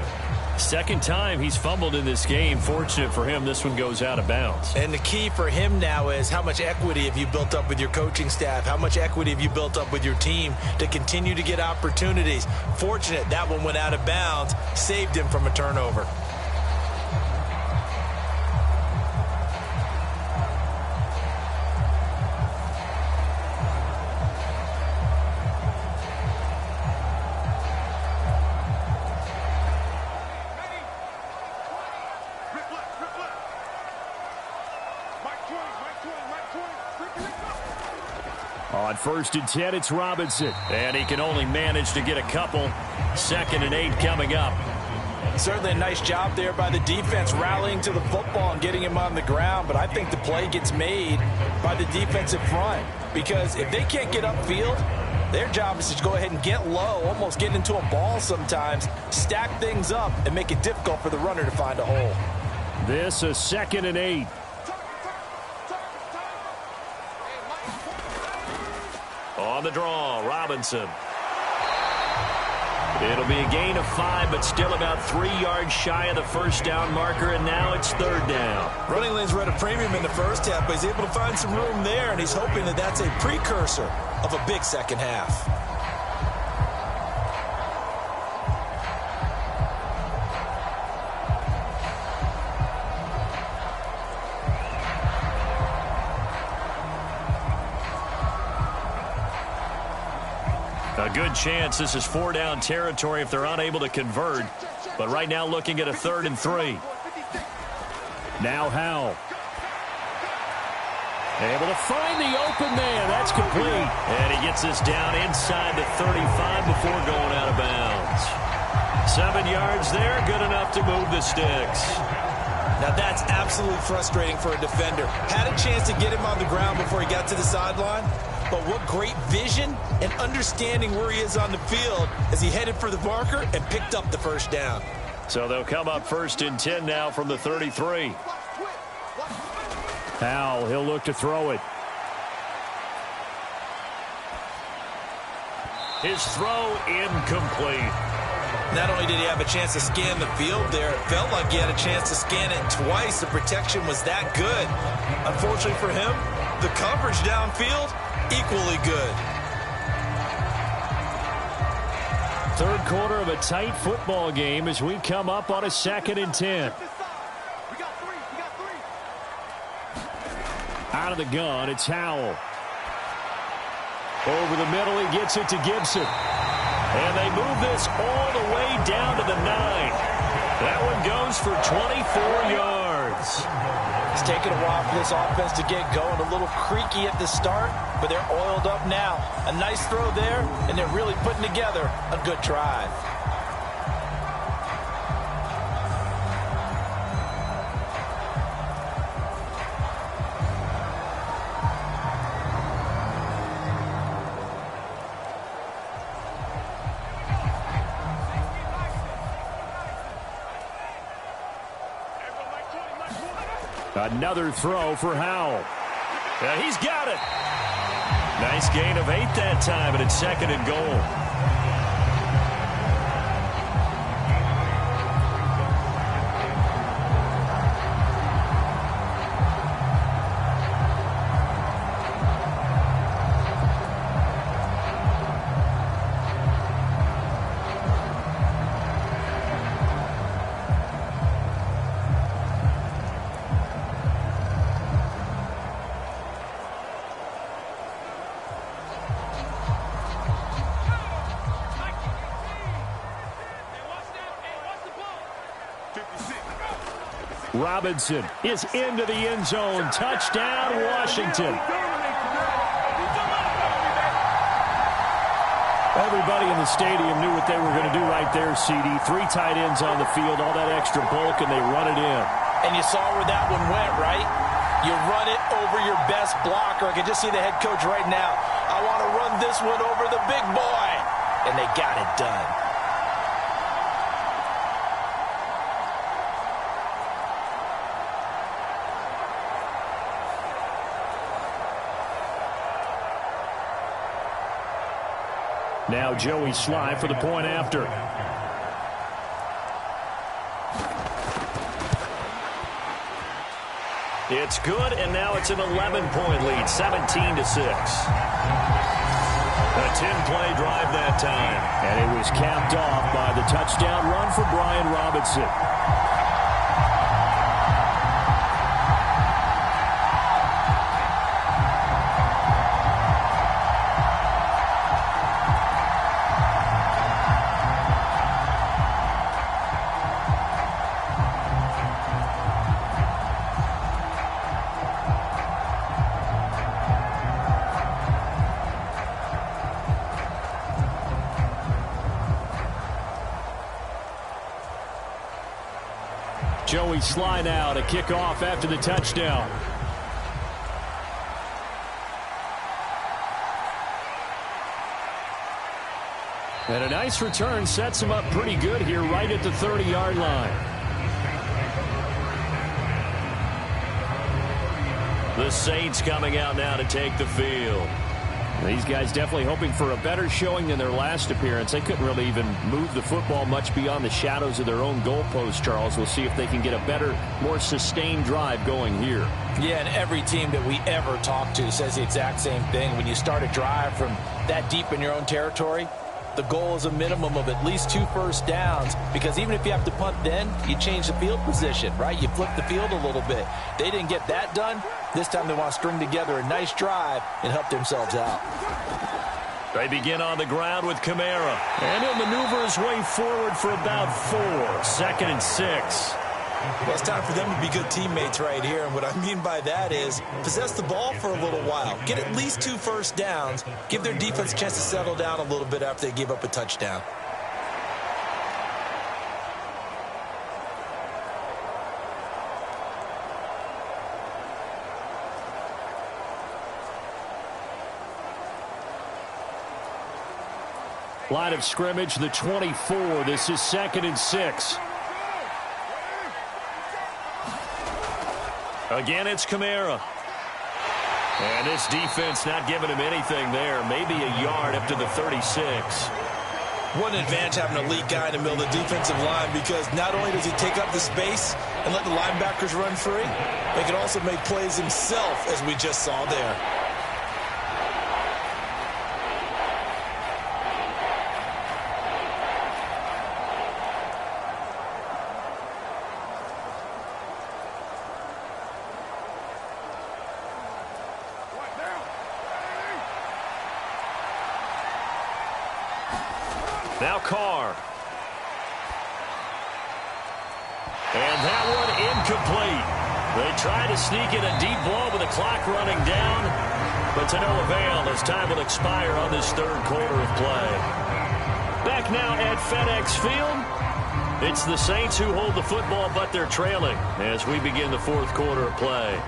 2nd time he's fumbled in this game. Fortunate for him, this one goes out of bounds. And the key for him now is how much equity have you built up with your coaching staff? How much equity have you built up with your team to continue to get opportunities? Fortunate that one went out of bounds, saved him from a turnover. On 1st and 10, it's Robinson. And he can only manage to get a couple. 2nd and 8 coming up. Certainly a nice job there by the defense rallying to the football and getting him on the ground, but I think the play gets made by the defensive front, because if they can't get upfield, their job is to go ahead and get low, almost get into a ball sometimes, stack things up, and make it difficult for the runner to find a hole. This a 2nd and 8. On the draw, Robinson. It'll be a gain of 5, but still about 3 yards shy of the 1st down marker, and now it's 3rd down. Running lanes were at a premium in the 1st half, but he's able to find some room there, and he's hoping that that's a precursor of a big 2nd half. A good chance this is 4-down territory if they're unable to convert. But right now looking at a 3rd and 3. Now Howell. Able to find the open man. That's complete. And he gets this down inside the 35 before going out of bounds. 7 yards there. Good enough to move the sticks. Now that's absolutely frustrating for a defender. Had a chance to get him on the ground before he got to the sideline. But what great vision and understanding where he is on the field as he headed for the marker and picked up the 1st down. So they'll come up 1st and 10 now from the 33. Howell, he'll look to throw it. His throw incomplete. Not only did he have a chance to scan the field there, it felt like he had a chance to scan it twice. The protection was that good. Unfortunately for him, the coverage downfield, equally good. 3rd quarter of a tight football game as we come up on a 2nd and 10. Out of the gun, it's Howell. Over the middle, he gets it to Gibson. And they move this all the way down to the 9. That one goes for 24 yards. It's taken a while for this offense to get going. A little creaky at the start, but they're oiled up now. A nice throw there, and they're really putting together a good drive. Another throw for Howell. He's got it. Nice gain of 8 that time, and it's 2nd and goal. Robinson is into the end zone. Touchdown, Washington. Everybody in the stadium knew what they were going to do right there, CD. 3 tight ends on the field, all that extra bulk, and they run it in. And you saw where that one went, right? You run it over your best blocker. I can just see the head coach right now. I want to run this one over the big boy. And they got it done. Now Joey Sly for the point after. It's good, and now it's an 11-point lead, 17-6. A 10-play drive that time. And it was capped off by the touchdown run for Brian Robinson. Joey Sly now to kick off after the touchdown. And a nice return sets him up pretty good here right at the 30-yard line. The Saints coming out now to take the field. These guys definitely hoping for a better showing than their last appearance. They couldn't really even move the football much beyond the shadows of their own goalpost, Charles. We'll see if they can get a better, more sustained drive going here. Yeah, and every team that we ever talk to says the exact same thing. When you start a drive from that deep in your own territory, the goal is a minimum of at least 2 first downs, because even if you have to punt then, you change the field position, right? You flip the field a little bit. They didn't get that done. This time they want to string together a nice drive and help themselves out. They begin on the ground with Kamara. And he'll maneuver his way forward for about 4. 2nd and 6. Well, it's time for them to be good teammates right here. And what I mean by that is possess the ball for a little while. Get at least 2 first downs. Give their defense a chance to settle down a little bit after they give up a touchdown. Line of scrimmage, the 24. This is 2nd and 6. Again, it's Kamara. And this defense not giving him anything there. Maybe a yard up to the 36. What an advantage having an elite guy in the middle of the defensive line, because not only does he take up the space and let the linebackers run free, he can also make plays himself, as we just saw there. Now Carr. And that one incomplete. They try to sneak in a deep ball with the clock running down, but to no avail as time will expire on this third quarter of play. Back now at FedEx Field, it's the Saints who hold the football, but they're trailing as we begin the fourth quarter of play.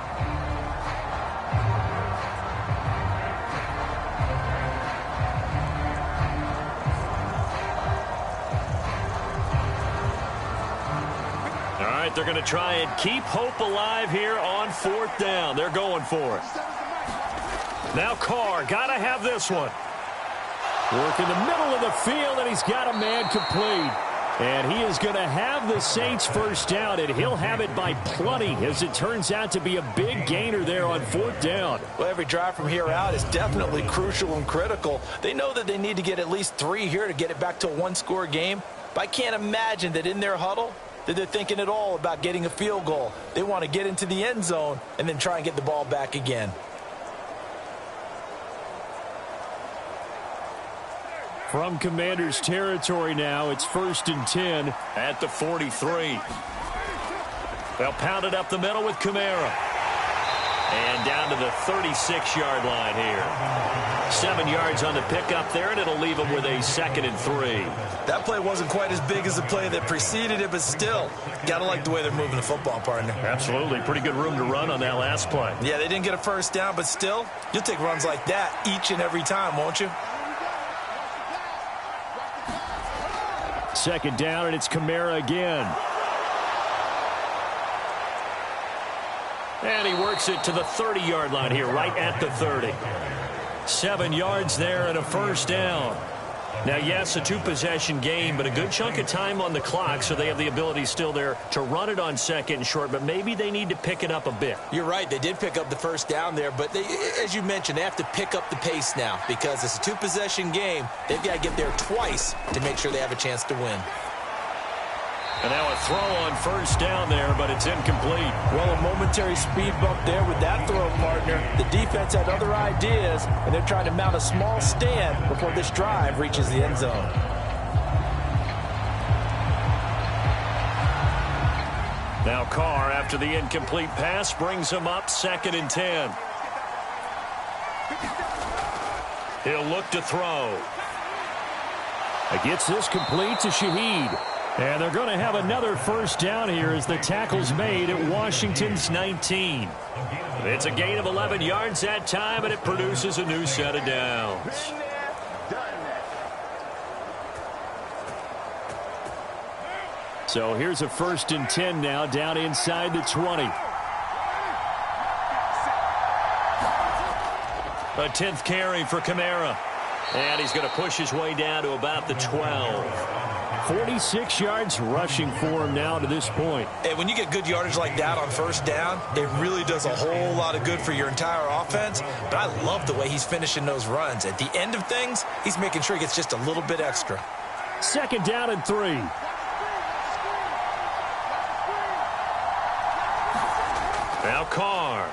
They're going to try and keep hope alive here on fourth down. They're going for it. Now Carr, got to have this one. Work in the middle of the field, and he's got a man complete. And he is going to have the Saints first down, and he'll have it by plenty, as it turns out to be a big gainer there on fourth down. Well, every drive from here out is definitely crucial and critical. They know that they need to get at least 3 here to get it back to a one-score game. But I can't imagine that in their huddle that they're thinking at all about getting a field goal. They want to get into the end zone and then try and get the ball back again. From Commanders territory now, it's 1st and 10 at the 43. They'll pound it up the middle with Kamara. And down to the 36-yard line here. 7 yards on the pickup there, and it'll leave them with a 2nd and 3. That play wasn't quite as big as the play that preceded it, but still, got to like the way they're moving the football, partner. Absolutely. Pretty good room to run on that last play. Yeah, they didn't get a first down, but still, you'll take runs like that each and every time, won't you? 2nd down, and it's Kamara again. And he works it to the 30-yard line here, right at the 30. 7 yards there and a first down. Now, yes, a 2-possession game, but a good chunk of time on the clock, so they have the ability still there to run it on 2nd and short, but maybe they need to pick it up a bit. You're right. They did pick up the first down there, but they, as you mentioned, they have to pick up the pace now because it's a 2-possession game. They've got to get there twice to make sure they have a chance to win. And now a throw on first down there, but it's incomplete. Well, a momentary speed bump there with that throw, partner. The defense had other ideas, and they're trying to mount a small stand before this drive reaches the end zone. Now Carr, after the incomplete pass, brings him up 2nd and 10. He'll look to throw. It gets this complete to Shaheed. And they're going to have another first down here as the tackle's made at Washington's 19. It's a gain of 11 yards that time, and it produces a new set of downs. So here's a 1st and 10 now, down inside the 20. A 10th carry for Kamara. And he's going to push his way down to about the 12. 46 yards rushing for him now to this point. And when you get good yardage like that on first down, it really does a whole lot of good for your entire offense. But I love the way he's finishing those runs. At the end of things, he's making sure he gets just a little bit extra. 2nd down and 3. Now Carr.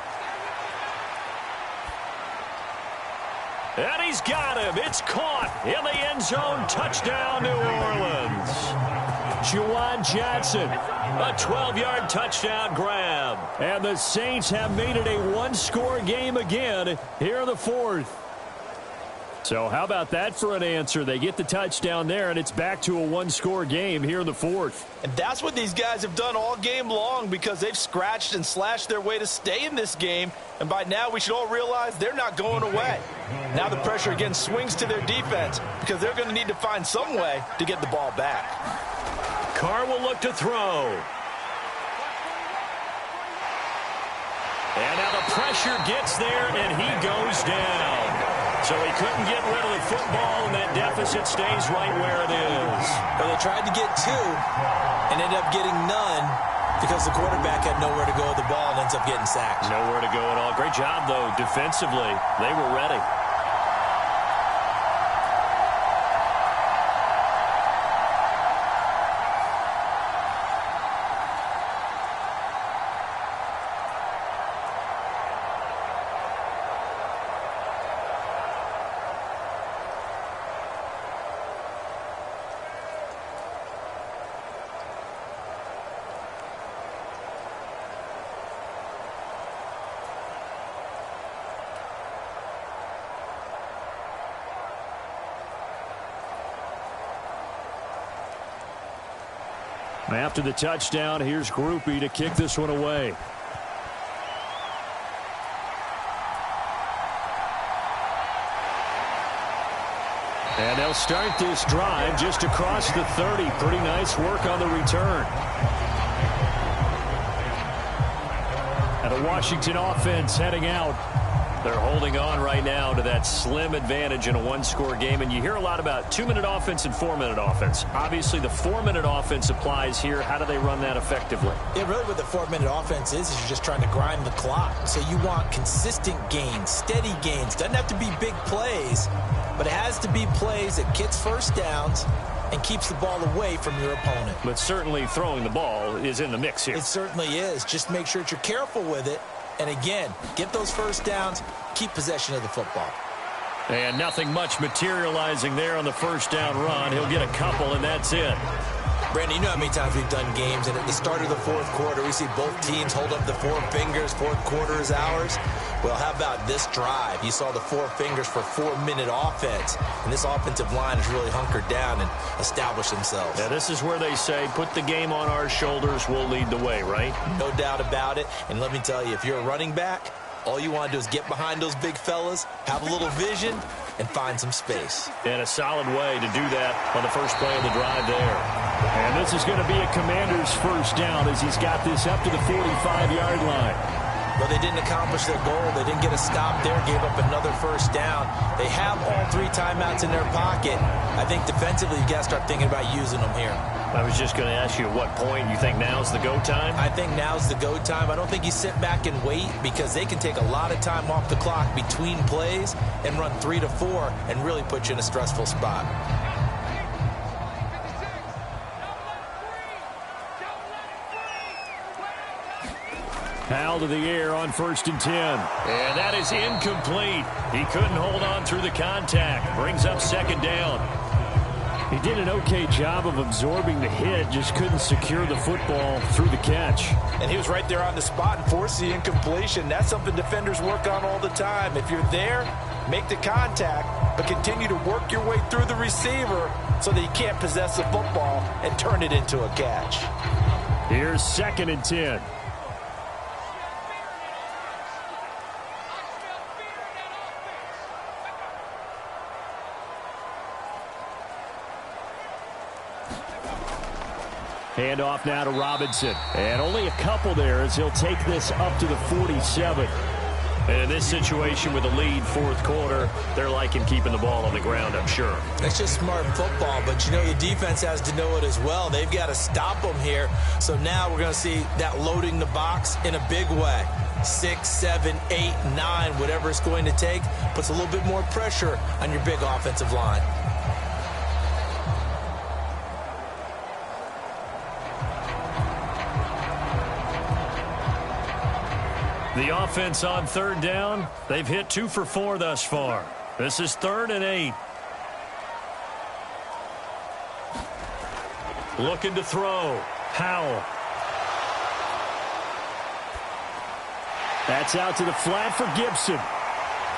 And he's got him. It's caught in the end zone. Touchdown, New Orleans. Juwan Johnson, a 12-yard touchdown grab. And the Saints have made it a one-score game again here in the fourth. So how about that for an answer? They get the touchdown there, and it's back to a one-score game here in the fourth. And that's what these guys have done all game long because they've scratched and slashed their way to stay in this game. And by now, we should all realize they're not going away. Now the pressure again swings to their defense because they're going to need to find some way to get the ball back. Carr will look to throw. And now the pressure gets there, and he goes down. So he couldn't get rid of the football, and that deficit stays right where it is. Well, they tried to get 2 and ended up getting none because the quarterback had nowhere to go with the ball and ends up getting sacked. Nowhere to go at all. Great job, though, defensively. They were ready. After the touchdown, here's Groupie to kick this one away. And they'll start this drive just across the 30. Pretty nice work on the return. And the Washington offense heading out. They're holding on right now to that slim advantage in a one-score game. And you hear a lot about 2-minute offense and 4-minute offense. Obviously, the 4-minute offense applies here. How do they run that effectively? Yeah, really what the 4-minute offense is you're just trying to grind the clock. So you want consistent gains, steady gains. Doesn't have to be big plays, but it has to be plays that gets first downs and keeps the ball away from your opponent. But certainly throwing the ball is in the mix here. It certainly is. Just make sure that you're careful with it. And again, get those first downs, keep possession of the football. And nothing much materializing there on the first down run. He'll get a couple, and that's it. Brandon, you know how many times we've done games, and at the start of the fourth quarter, we see both teams hold up the four fingers, fourth quarter is ours. Well, how about this drive? You saw the four fingers for 4-minute offense, and this offensive line has really hunkered down and established themselves. Yeah, this is where they say, put the game on our shoulders, we'll lead the way, right? No doubt about it, and let me tell you, if you're a running back, all you want to do is get behind those big fellas, have a little vision, and find some space. And a solid way to do that on the first play of the drive there. And this is going to be a Commander's first down as he's got this up to the 45-yard line. Well, they didn't accomplish their goal. They didn't get a stop there, gave up another first down. They have all 3 timeouts in their pocket. I think defensively, you got to start thinking about using them here. I was just going to ask you at what point you think now's the go time? I think now's the go time. I don't think you sit back and wait because they can take a lot of time off the clock between plays and run 3 to 4 and really put you in a stressful spot. Foul to the air on 1st and 10. And that is incomplete. He couldn't hold on through the contact. Brings up 2nd down. He did an okay job of absorbing the hit, just couldn't secure the football through the catch. And he was right there on the spot and forced the incompletion. That's something defenders work on all the time. If you're there, make the contact, but continue to work your way through the receiver so that you can't possess the football and turn it into a catch. Here's 2nd and 10. Hand off now to Robinson. And only a couple there as he'll take this up to the 47. And in this situation with a lead 4th quarter, they're liking keeping the ball on the ground, I'm sure. That's just smart football, but you know the defense has to know it as well. They've got to stop them here. So now we're going to see that loading the box in a big way. 6, 7, 8, 9, whatever it's going to take, puts a little bit more pressure on your big offensive line. The offense on 3rd down, they've hit 2 for 4 thus far. This is 3rd and 8. Looking to throw. Howell. That's out to the flat for Gibson.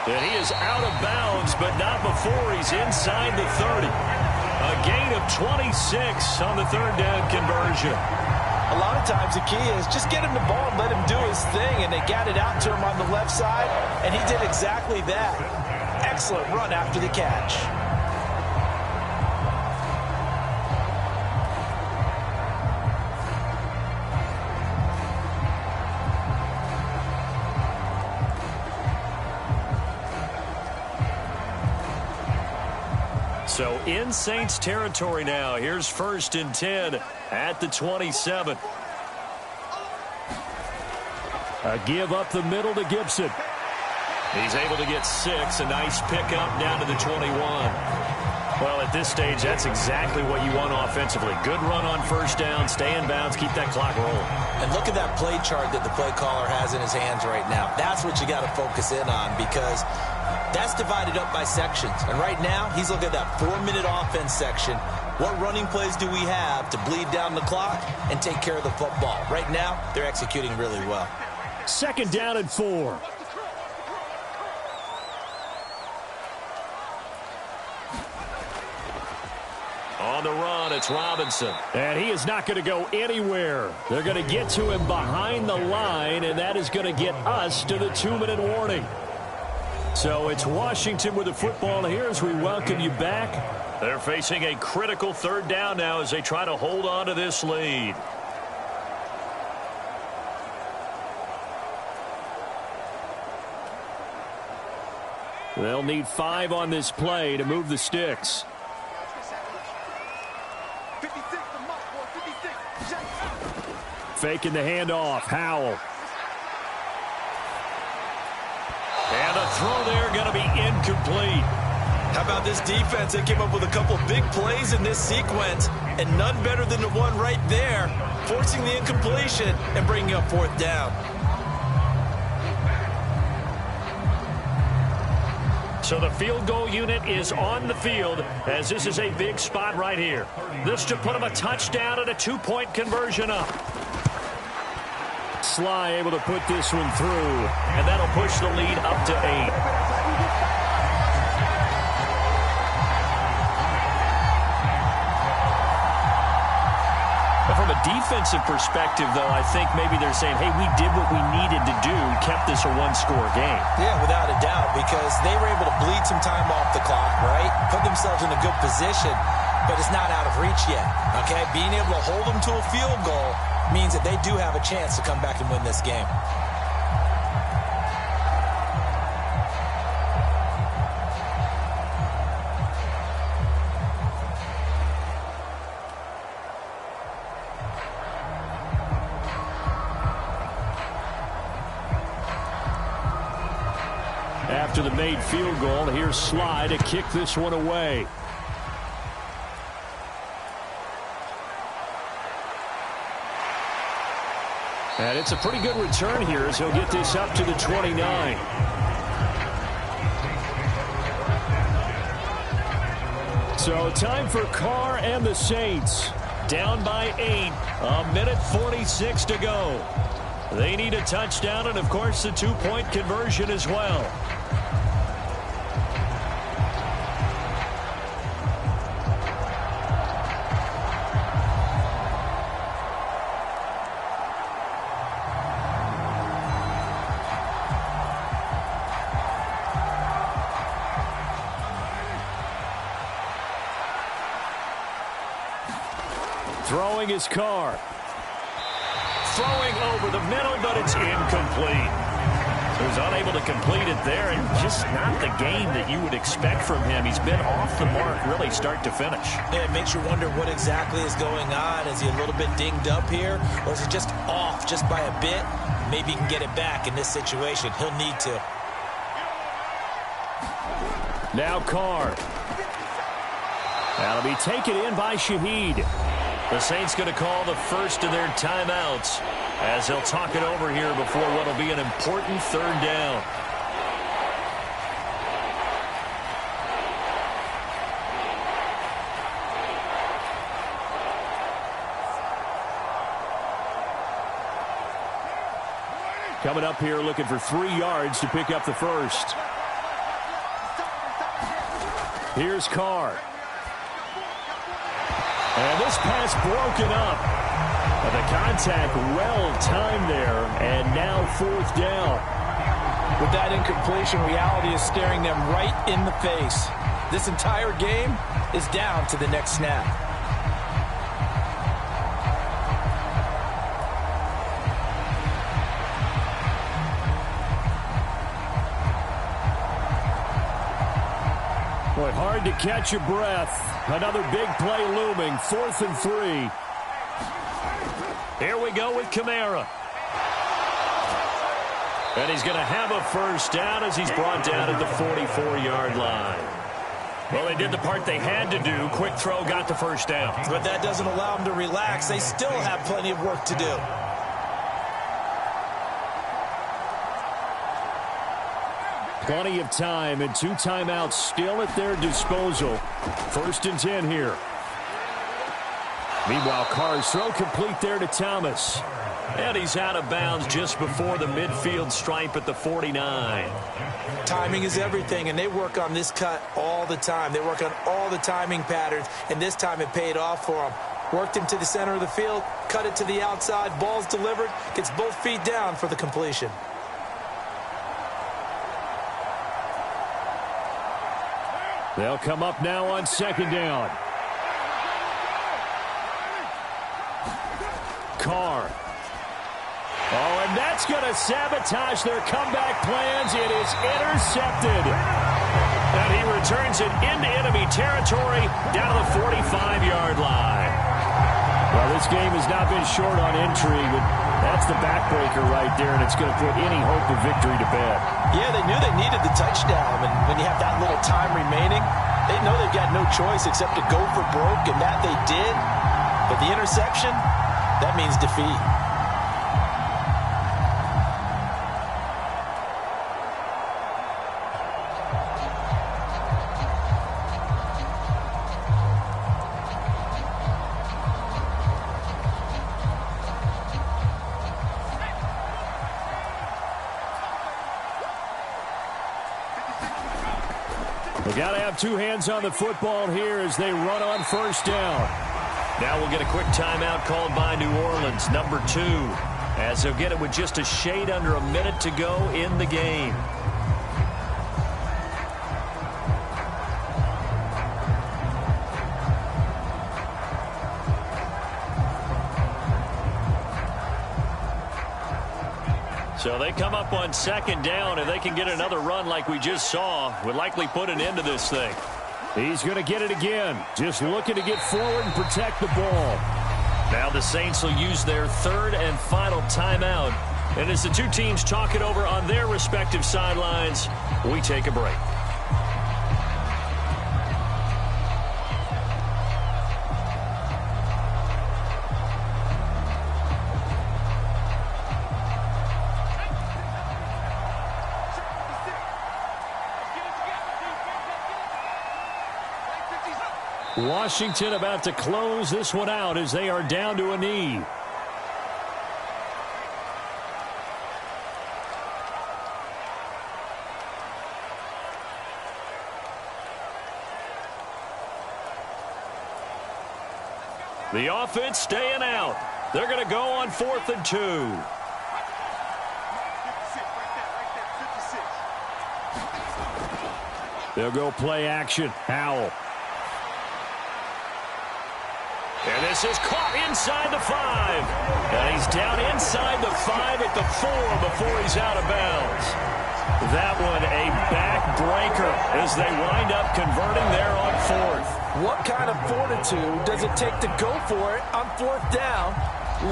And he is out of bounds, but not before he's inside the 30. A gain of 26 on the 3rd down conversion. A lot of times the key is just get him the ball and let him do his thing, and they got it out to him on the left side, and he did exactly that. Excellent run after the catch. So in Saints territory now. Here's 1st and 10 at the 27. A give up the middle to Gibson. He's able to get 6. A nice pickup down to the 21. Well, at this stage, that's exactly what you want offensively. Good run on 1st down, stay in bounds, keep that clock rolling. And look at that play chart that the play caller has in his hands right now. That's what you got to focus in on because that's divided up by sections. And right now, he's looking at that 4-minute offense section. What running plays do we have to bleed down the clock and take care of the football? Right now, they're executing really well. 2nd down and 4. On on the run. It's Robinson. And he is not going to go anywhere. They're going to get to him behind the line, and that is going to get us to the 2-minute warning. So it's Washington with the football here as we welcome you back. They're facing a critical third down now as they try to hold on to this lead. They'll need 5 on this play to move the sticks. Faking the handoff. Howell. And a throw there going to be incomplete. How about this defense? They came up with a couple of big plays in this sequence, and none better than the one right there, forcing the incompletion and bringing up 4th down. So the field goal unit is on the field as this is a big spot right here. This to put them a touchdown and a 2-point conversion up. Sly able to put this one through, and that'll push the lead up to 8. From a defensive perspective, though, I think maybe they're saying, hey, we did what we needed to do, kept this a 1-score game. Yeah, without a doubt, because they were able to bleed some time off the clock, right? Put themselves in a good position, but it's not out of reach yet, okay? Being able to hold them to a field goal means that they do have a chance to come back and win this game. After the made field goal, here's Sly to kick this one away. And it's a pretty good return here as he'll get this up to the 29. So time for Carr and the Saints. Down by 8. A minute 46 to go. They need a touchdown and, of course, the 2-point conversion as well. Throwing his Carr. Throwing over the middle, but it's incomplete. He was unable to complete it there, and just not the game that you would expect from him. He's been off the mark really start to finish. Yeah, it makes you wonder what exactly is going on. Is he a little bit dinged up here, or is he just off just by a bit? Maybe he can get it back in this situation. He'll need to. Now Carr. That'll be taken in by Shaheed. The Saints going to call the first of their timeouts as they'll talk it over here before what will be an important 3rd down. Coming up here looking for 3 yards to pick up the first. Here's Carr. And this pass broken up. The contact well timed there, and now 4th down. With that incompletion, reality is staring them right in the face. This entire game is down to the next snap. Boy, hard to catch your breath. Another big play looming. 4th and 3. Here we go with Kamara. And he's going to have a first down as he's brought down at the 44-yard line. Well, they did the part they had to do. Quick throw got the first down. But that doesn't allow them to relax. They still have plenty of work to do. Plenty of time and 2 timeouts still at their disposal. 1st and 10 here. Meanwhile, Carr's throw complete there to Thomas. And he's out of bounds just before the midfield stripe at the 49. Timing is everything, and they work on this cut all the time. They work on all the timing patterns, and this time it paid off for them. Worked him to the center of the field, cut it to the outside, ball's delivered, gets both feet down for the completion. They'll come up now on second down. Carr. Oh, and that's going to sabotage their comeback plans. It is intercepted. And he returns it into enemy territory down to the 45-yard line. Well, this game has not been short on intrigue, but that's the backbreaker right there, and it's going to put any hope of victory to bed. Yeah, they knew they needed the touchdown, and when you have that little time remaining, they know they've got no choice except to go for broke, and that they did. But the interception, that means defeat. They got to have two hands on the football here as they run on first down. Now we'll get a quick timeout called by New Orleans, number 2, as they'll get it with just a shade under a minute to go in the game. So they come up on second down, and they can get another run like we just saw. Would likely put an end to this thing. He's going to get it again. Just looking to get forward and protect the ball. Now the Saints will use their third and final timeout. And as the two teams talk it over on their respective sidelines, we take a break. Washington about to close this one out as they are down to a knee. The offense staying out. They're going to go on 4th and 2. They'll go play action. Howell. And this is caught inside the 5. And he's down inside the 5 at the 4 before he's out of bounds. That one a backbreaker as they wind up converting there on 4th. What kind of fortitude does it take to go for it on 4th down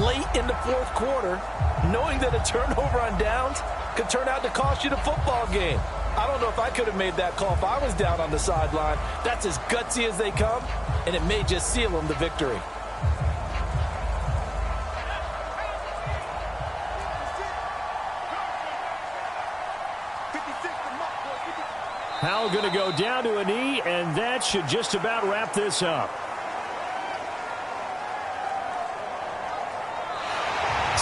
late in the 4th quarter, knowing that a turnover on downs could turn out to cost you the football game? I don't know if I could have made that call if I was down on the sideline. That's as gutsy as they come, and it may just seal them the victory. Howell going to go down to a knee, and that should just about wrap this up.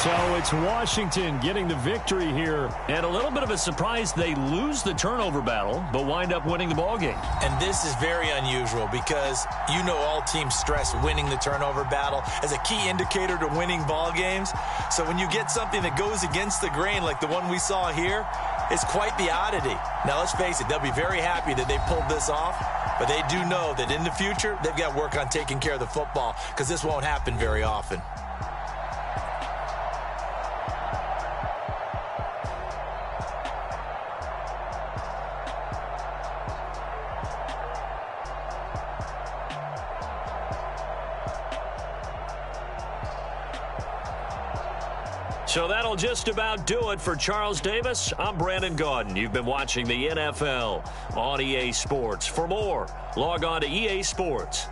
So it's Washington getting the victory here. And a little bit of a surprise, they lose the turnover battle, but wind up winning the ballgame. And this is very unusual because you know all teams stress winning the turnover battle as a key indicator to winning ball games. So when you get something that goes against the grain like the one we saw here, it's quite the oddity. Now, let's face it, they'll be very happy that they pulled this off, but they do know that in the future, they've got to work on taking care of the football because this won't happen very often. So that'll just about do it for Charles Davis. I'm Brandon Gaudin. You've been watching the NFL on EA Sports. For more, log on to EA Sports.